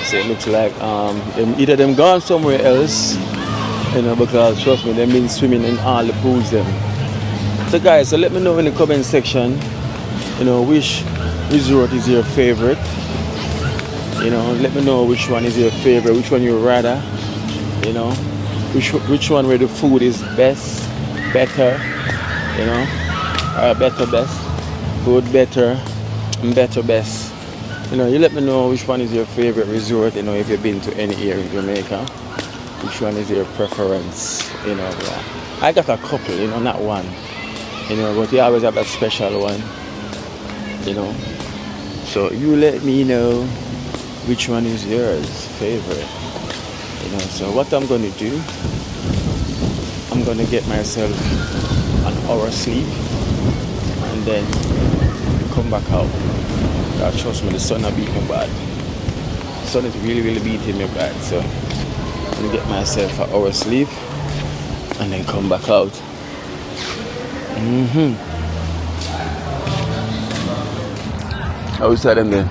So it looks like either them gone somewhere else, you know, because trust me, they've been swimming in all the pools them. So guys, so let me know in the comment section, you know, which resort is your favorite. You know, let me know which one is your favorite, which one you rather, you know, which one where the food is best, better, you know, or better, best, good, better, and better, best. You know, you let me know which one is your favorite resort. You know, if you've been to any area in Jamaica, which one is your preference? You know, yeah. I got a couple. You know, not one. You know, but you always have that special one. You know, so you let me know which one is yours favorite. You know, so what I'm gonna do, I'm gonna get myself an hour sleep and then come back out. Trust me, the sun are beating me bad. The sun is really beating me bad. So I'm gonna get myself an hour sleep and then come back out. Outside them there.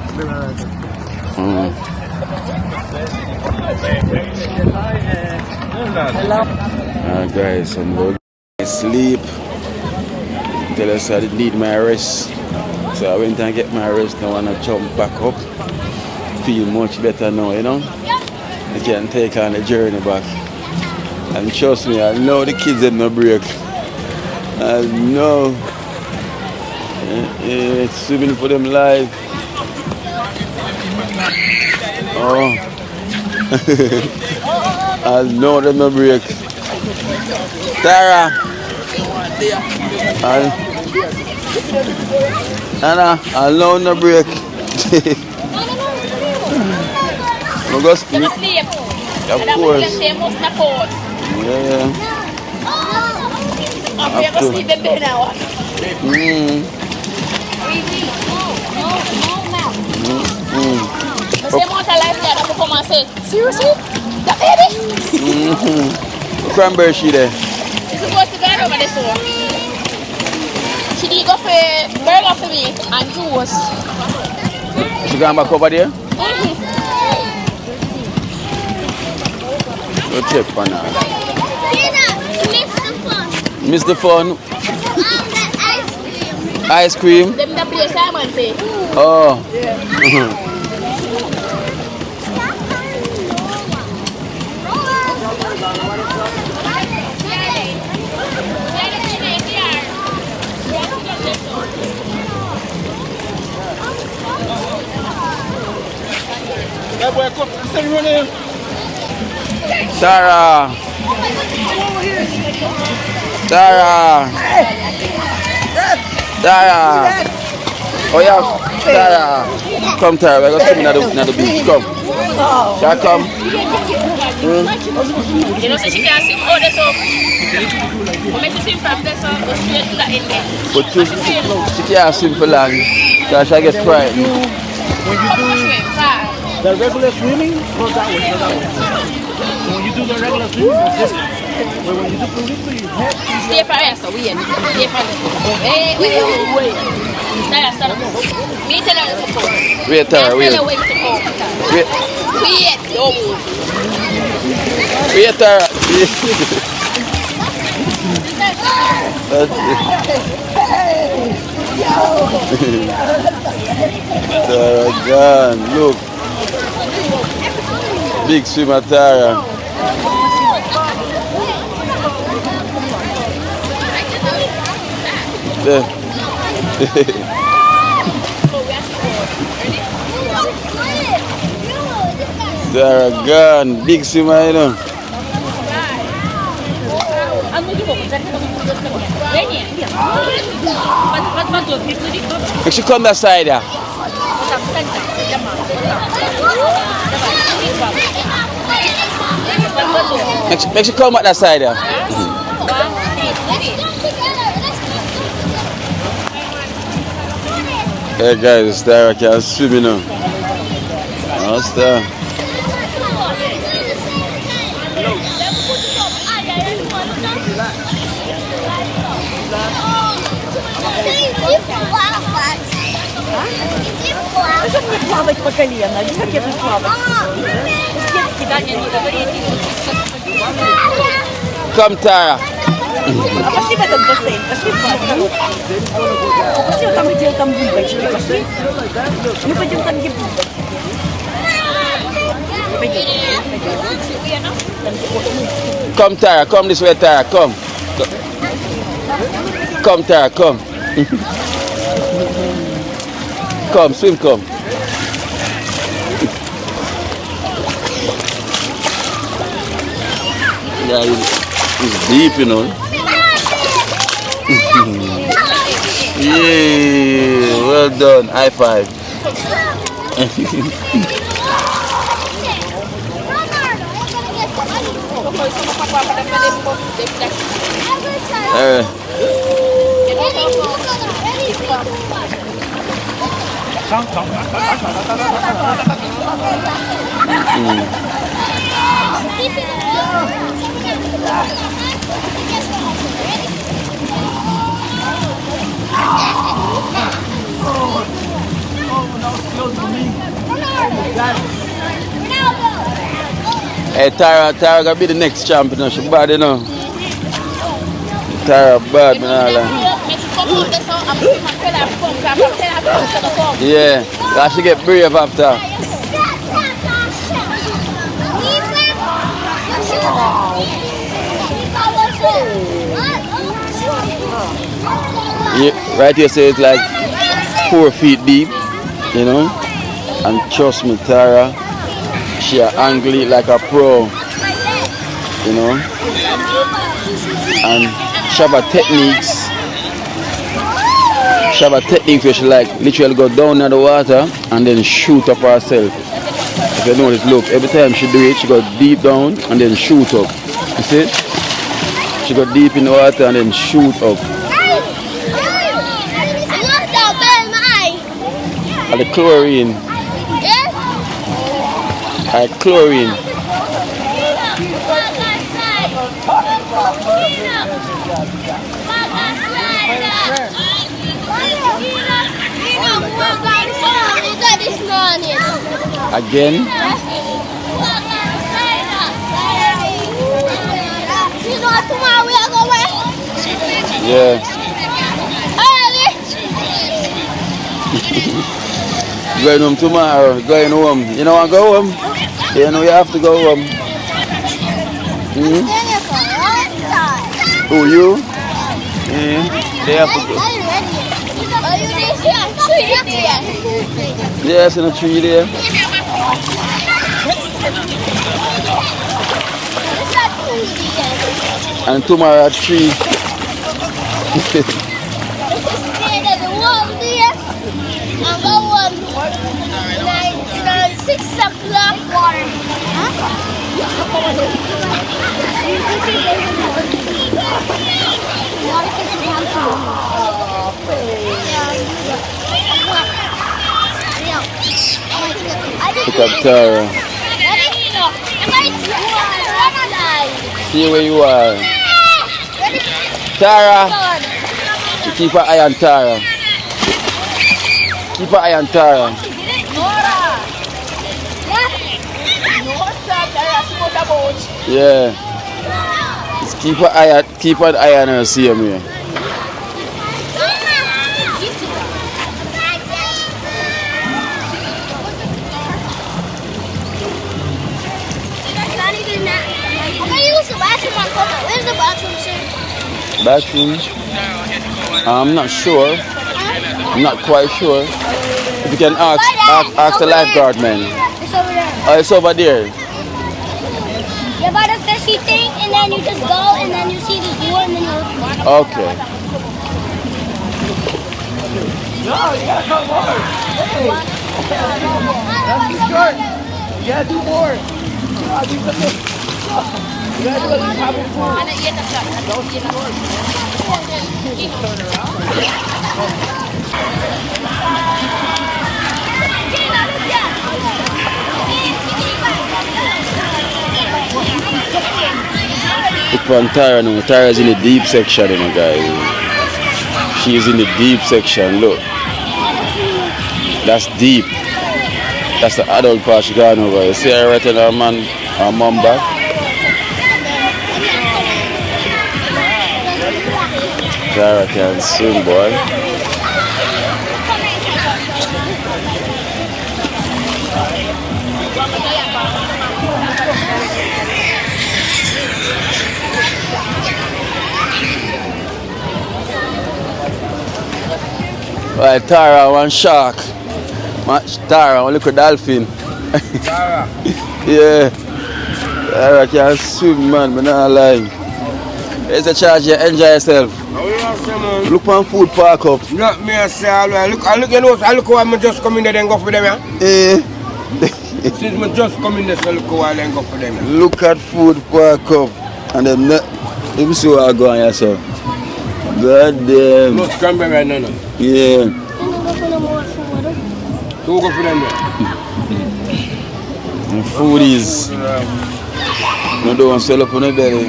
Alright guys, I'm going to sleep until I started need my rest. So I went and get my rest. Now I want to jump back up. Feel much better now, you know. I can take on the journey back. And trust me, I know the kids have no break. I know. It's swimming for them live. Oh. I know them no break. Tara. Anna, I know no break. I'm going to sleep. Of course. Yeah. I'm going to sleep in bed now. The same amount of life that I come and say, seriously? The baby? Cranberry she there. She's supposed to go over this one. She did go for burger for me and juice. She going back over there? Go check for now. Miss the fun. Ice cream. Them the place Simon say. Oh. Tara. Tara. Tara. Oh yeah, Tara. Come Tara, we're going to swim in the beach. Come. Tara, come. You know, so she can't swim all this up. I'm going to swim from this up, go straight to the end there. But she can't swim for long, because she gets frightened. When you do the regular swimming, goes that way, goes that way. So when you do the regular swimming, it's different. But when you do police, you have to stay for us, so weird. Stay for us. Wait. Stand up. Me tell her to come. Wait, Tara, wait. Wait. Don't move. Wait, Tara. Tara gone. Look. Big swimmer Tara. Tara gone. Big swimmer, you know. Make she come that side there. Make she come at that side there. Hey guys, Tara can swim, you know. That's there. Зачем мне плавать по колено? Как я буду плавать? Детский, да, не Come, Tara. А пошли в этот бассейн, пошли в бассейн. Пошли, там где там бульбочки, пошли. Мы пойдем там, где бульбочки. Come, Tara, come this way, Tara, come. Come, Tara, come. Come, swim, come. Yeah, it's deep, you know. Yeah, well done. High five. Hey, Tara gonna be the next champion. She bad, you know. Tara bad, man. Yeah, I should get brave after. Yeah, right here, say it's like 4 feet deep, you know. And trust me, Tara, she angle it like a pro, you know. And she have a techniques. She have a technique where she like literally go down in the water and then shoot up herself. If you notice, look, every time she do it, she go deep down and then shoot up. You see? She go deep in the water and then shoot up. And the chlorine. Chlorine. Again? Yeah. Going home tomorrow, going home. You know I go home? You know you have to go home. Who, you? Yeah, they have to go. Yes, in a tree there. And tomorrow at 3. I'm going 6 o'clock water. Look at Tara. See where you are. Tara. You keep an eye on Tara. Keep an eye on Tara. Yeah. Just keep an eye on her, see him here. Where's the bathroom, sir? Bathroom? I'm not sure. I'm not quite sure. If you can ask the lifeguard man. It's over there. Oh, it's over there. Yeah, by the fishy thing, and then you just go, and then you see the door, and then you open it. Okay. No, you gotta come more. Hey. That's short. You gotta do more. You gotta do at least half a full. Don't see more. Turn around. Look on Tara now. Tara's in the deep section, you know, guys. She is in the deep section. Look. That's deep. That's the adult part she gone over. You see her right in her mom back? Tara can swim, boy. Right, Tara, one shark. Tara, one little dolphin. Tara. Yeah. I can't swim, man, but not lying. It's a charge, you enjoy yourself. Look on food park up. Look, me I say, I look, you know, I look how I just come in there and go for them, yeah? Since I just come in there, so look how I then go for them. Yeah? Look at food park up. And then, let me see what I go on here, so. God damn. No Cranberry right now. Yeah. So go for them, yeah? And food is. No, don't swell up on the belly.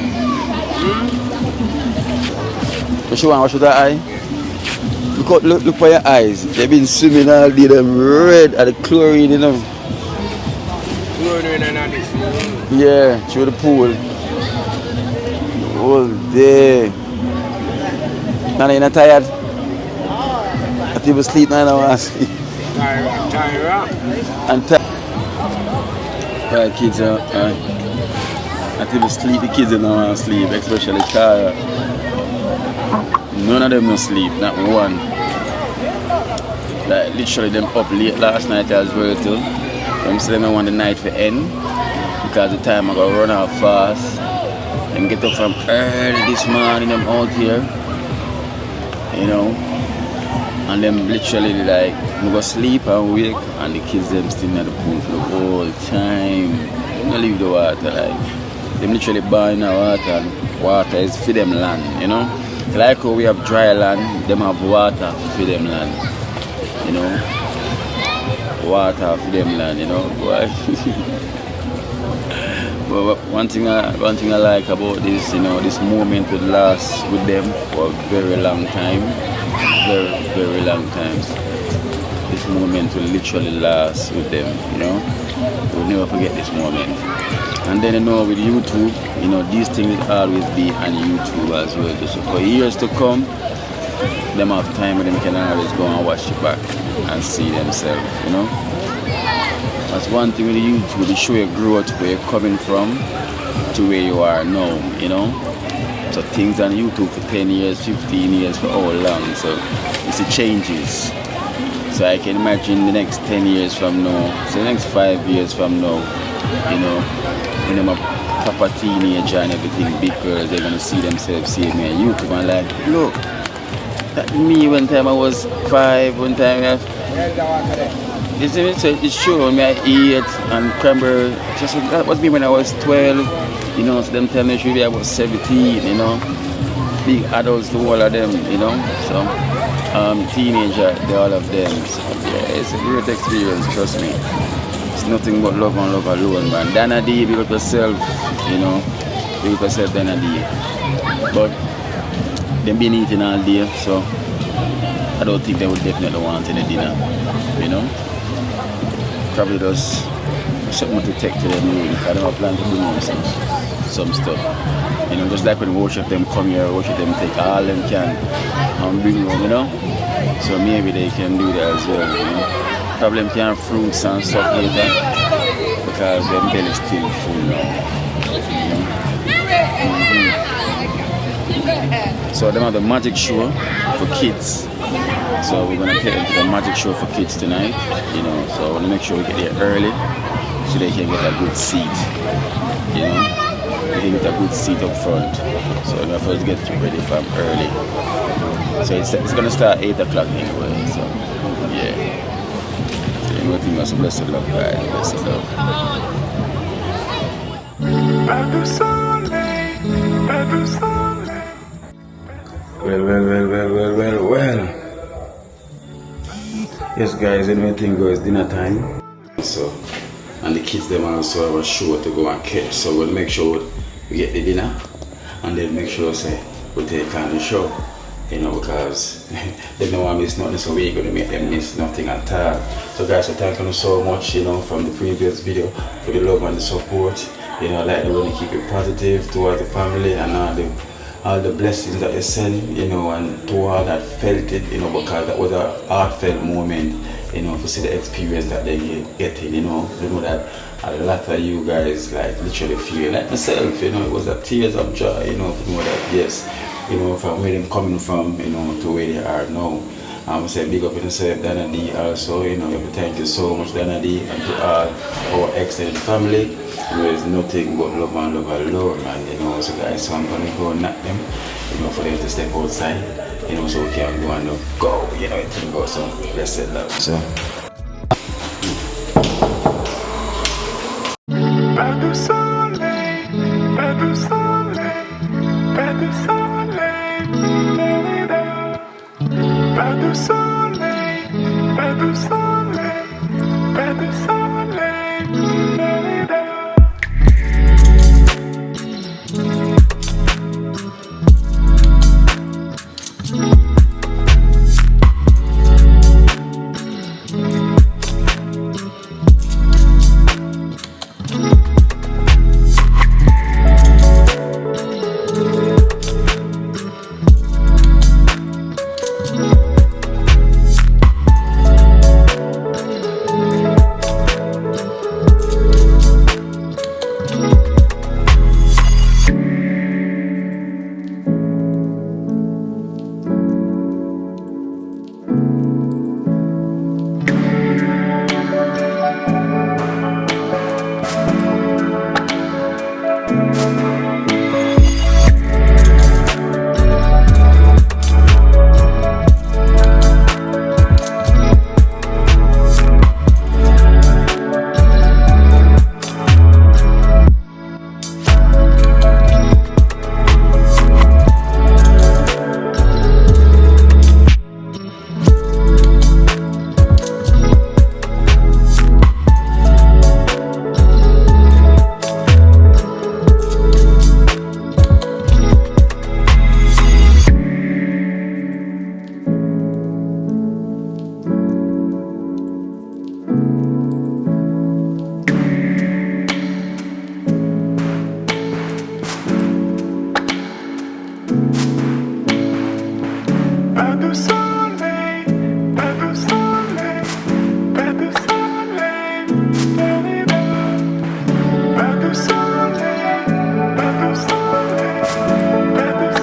What you want? What should I eye? Look for your eyes. They've been swimming all day, them red at the chlorine, you know. Chlorine and all this. Yeah, through the pool. All day. Nana, you're not tired? I think you sleep now, I want to sleep. Tired. And tired. Right, kids, I think you sleep, the kids don't want to sleep, especially Kara. None of them no sleep, not one. Like literally them up late last night as well too. Them say them want the night for end because the time I go run out fast. Them get up from early this morning, them out here. You know. And them literally like we go sleep and wake and the kids them still in the pool for the whole time. They don't leave the water like them literally burn the water and water is for them land, you know. Like how we have dry land, them have water for them land, you know. Water for them land, you know. But one thing I like about this, you know, this moment would last with them for a very long time, very long time. This moment will literally last with them, you know. We'll never forget this moment. And then, you know, with YouTube, you know, these things will always be on YouTube as well. So for years to come, them have time when they can always go and watch it back and see themselves, you know. That's one thing with YouTube, they show you growth where you're coming from to where you are now, you know. So things on YouTube for 10 years, 15 years, for how long, so it's the changes. So I can imagine the next 10 years from now, so the next 5 years from now, you know, when I'm a proper teenager and everything, big girls, they're gonna see themselves seeing me on YouTube and like, look, that me one time I was 5, one time you see me? So it's true, me I eat and Cranberry, just that was me when I was 12, you know, so them tell me I was 17, you know, big adults to all of them, you know, so teenager, they all of them, so yeah, it's a great experience, trust me. It's nothing but love and love alone, man. Dana D, big up yourself, you know, big up yourself, Dana D. But they've been eating all day, so I don't think they would definitely want any dinner, you know. Probably just something to take to them room. I don't have plan to bring them some stuff. You know, just like when worship them come here, worship them take all them can and bring home, you know. So maybe they can do that as well, you know. Probably can have fruits and stuff later because them belly still full now. So they have the magic show for kids. So we're gonna take them to the magic show for kids tonight, you know. So I wanna make sure we get there early so they can get a good seat, you know. They can get a good seat up front. So we're gonna first get ready from early. So it's gonna start 8 o'clock anyway, so yeah. So everything was blessed love, guys, blessed love. Well. Yes, guys, everything goes dinner time. So, and the kids them also have a show to go and catch. So we'll make sure we get the dinner, and then make sure we take on the show. You know, because they don't want to miss nothing, so we're gonna make them miss nothing at all. So, guys, so thank you so much, you know, from the previous video for the love and the support. You know, like they want to keep it positive towards the family and all the blessings that they send, you know, and to all that felt it, you know, because that was a heartfelt moment, you know, to see the experience that they getting, you know that a lot of you guys like literally feel like myself, you know, it was a tears of joy, you know, to know that yes, you know, from where they're coming from, you know, to where they are now. I say big up in yourself, Dana D also, you know, thank you so much, Dana D, and to all our extended family. There is nothing but love and love alone, and you know, so guys, so I'm gonna go knock them, you know, for them to step outside, you know, so we can go and go, you know, it can go, so let's set love. So. Pas de soleil, pas de soleil, pas de soleil, pas de soleil, pas de soleil, pas de soleil, pas de soleil, pas de soleil, pas de soleil, pas de soleil, pas de soleil, pas de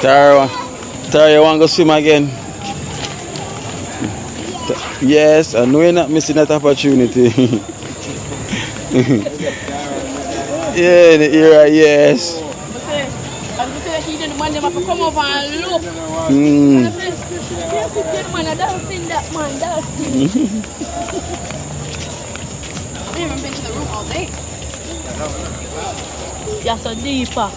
Tara, you want to go swim again? Yes, I know you're not missing that opportunity. Yeah, the era, yes. Come over and look. I haven't been to the room all day. You're so deeper.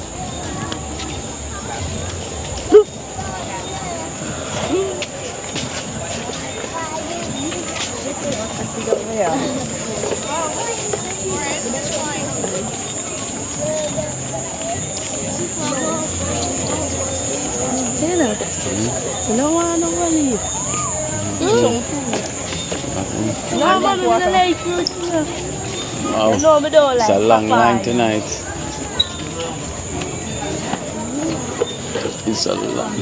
No one over here. No one in the lake. Wow. It's a long line tonight. It's a long.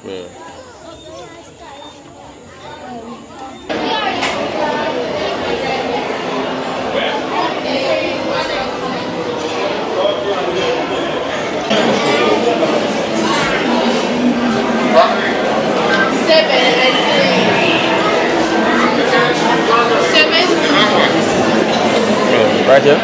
Yeah. Right here?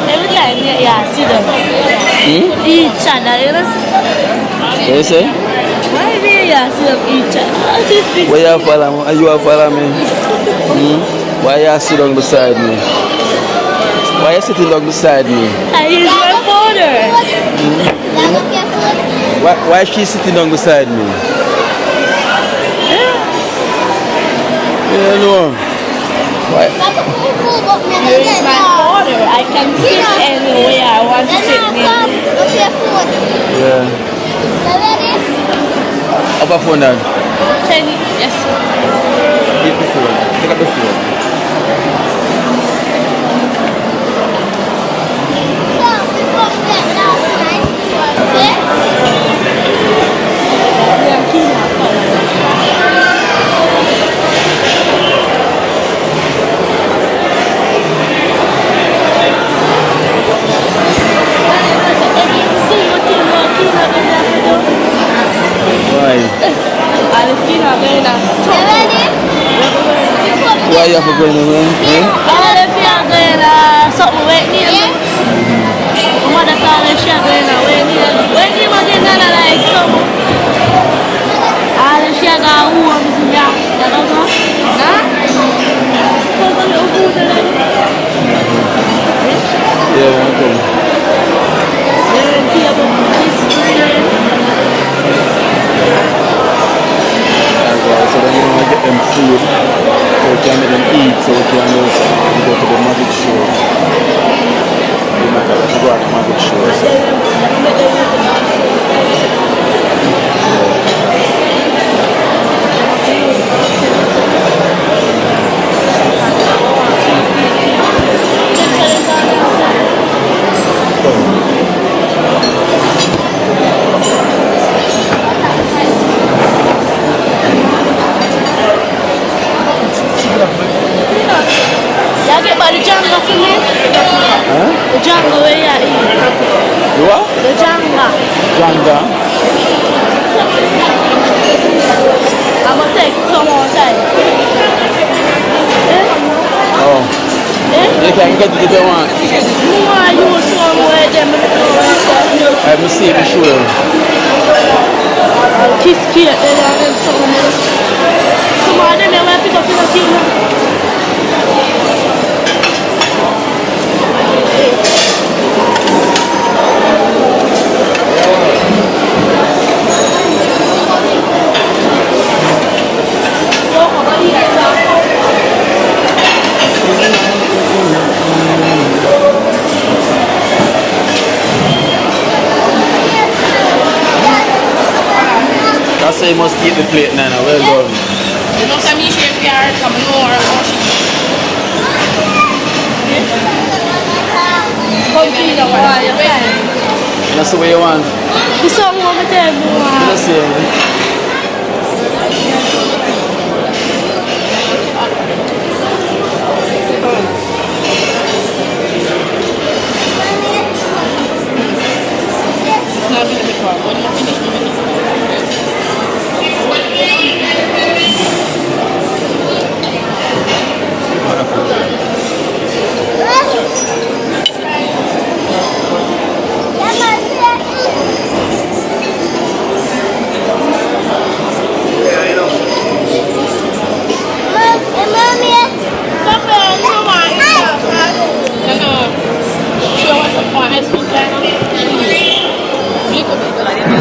Every time, yeah, see them. Each other, you know? What you say? Why do you see them each other? Why you follow me? Are you follow me? Why you sit down beside me? Why you sitting down beside me? I use my father. Why is she sitting down beside me? Yeah, no. Why? Here is my father. I can sit anywhere I want to sit. Yeah. Up a phone then. Yes. Get the phone. Pick up the phone. Why you have to go in the room? Something wet near me. Mother told me she going to wet near me. When you want to get like something, all the she got warm in there. You don't know? Huh? Yeah, I'm coming. So then you want to get them food so we can let them eat so we can also go to the magic show. We might have to go to the magic show. Y'all get by the jungle for me? Huh? The jungle where you eat. The what? The jungle. Janga. I'm going to take some more time. Oh. You can get it if you want. No, I use one where them I will see for sure. I'll kiss cute then I'll get some more. Come on, then I'll pick up in the kilo. I say you must eat the plate, Nana. Well done. You know, some issue if you are coming over or she. Come clean up while you're fine. That's the way you want. The song over there, boy. Let's see.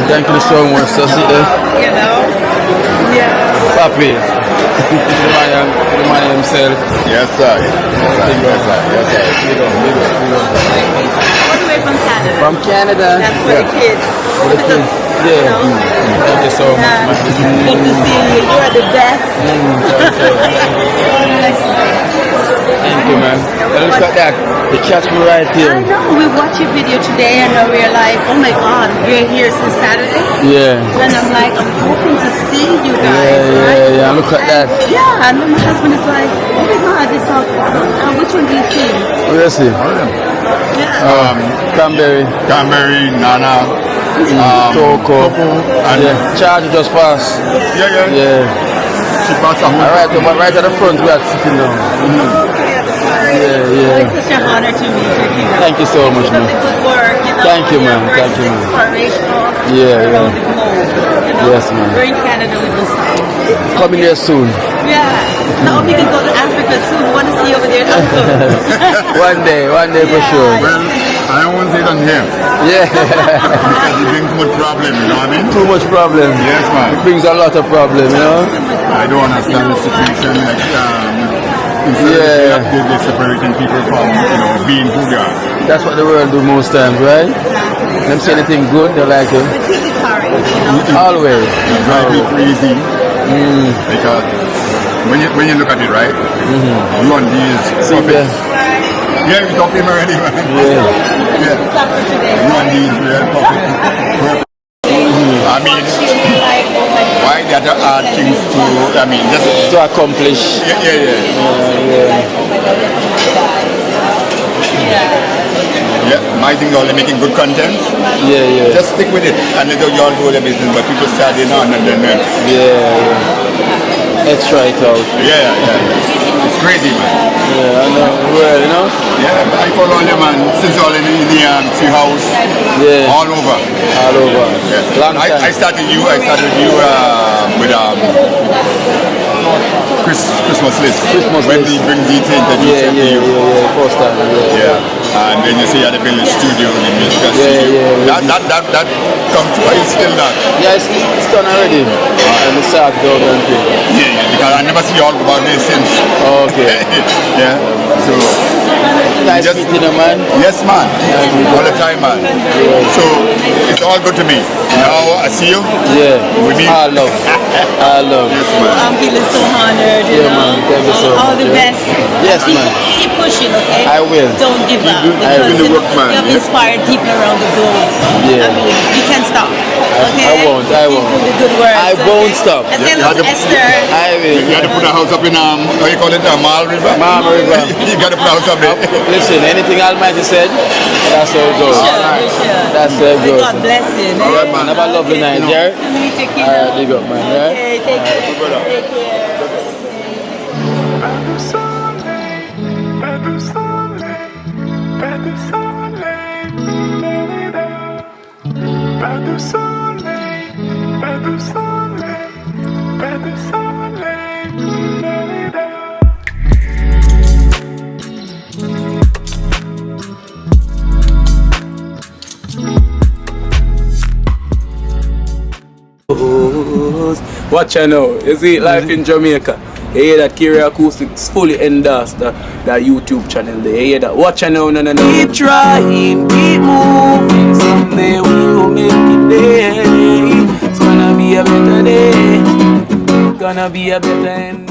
Thank you so much, Sassy. You know? Yeah. Papi. The man himself. Yes, sir. Yes, sir. Big up. All the way from Canada. From Canada. That's for the kids. For the kids. Yeah. Thank you so much. Good to see you. You are the best. Thank you, man. Look at that. You catch me right here. I know. We watched your video today and we're like, oh my God, we're here since Saturday. Yeah. And I'm like, I'm hoping to see you guys. Yeah. Look at that. Yeah, and then my husband is like, oh my God, this all. Which one do you see? What do you see? Yeah. Cranberry, Nana, Coco. and Charge just pass. yeah. She passed a whole. Right at the front we are sitting down. Yeah. It's such an honor to meet you. Thank you so much, man. Good work. Thank you, man. Thank you, man. Inspirational. Yeah. Around the globe. Yes, man. We're in Canada with this. Coming here soon. Yeah. Now we can go to Africa soon. We want to see over there. One day for sure. Well, I won't say it on here. Yeah. Because it brings too much problem, you know what I mean? Too much problem. Yes, man. It brings a lot of problem, you know? I don't understand the situation like they're separating people from, being who they are. That's what the world do most times, right? Them say anything good, they like it. Always. It drives me crazy. Because when you look at it, right? You want these puppets. Yeah, we talked to him already, man. Yeah. You want these real puppets. I mean, why the other are things just to accomplish. Yeah, my thing is only making good content. Yeah. Just stick with it and let you all do the business, but people start on and then. Let's try it out. Yeah. It's crazy, man. Yeah, I know. Well, you know? Yeah, I follow all them, man. Since all in the tree house. Yeah. All over. Yeah. Long time. I started you with Christmas list. When we bring detail that you sent to you. First time. And then you see at the village studio in the that comes to you still that. Yeah, it's done already. And the start dog and thing. Yeah, because I never see all about this since. Okay. Yeah. So nice meeting you, man. Yes, man. All the time, man. So it's all good to me. Now I see you. Yeah. We meet. I love. Yes, man. I'm feeling so honored. Man. Thank you so much. All the best. Yes, man. Keep pushing, okay? I will. Don't give up. I will work, man. You have inspired people around the globe. Yeah. I mean, you can't stop. Okay? I won't. Keep the good work. I won't stop. And then Esther. I will. You got to put a house up in how you call it, Mal River. You got to put a house up there. Listen, anything Almighty said, that's how it goes. That's how it goes. God bless you. All right, man. Have a lovely night, yeah? Take care. All right, big up, man. Yeah? Okay, take care. Take care. Watch out now, you see life in Jamaica. You hear that Kayak Acoustics fully endorsed that YouTube channel there. You hear that? Watch out now, no. Keep trying, keep moving. Someday we will make it there. It's gonna be a better day. Gonna be a better end.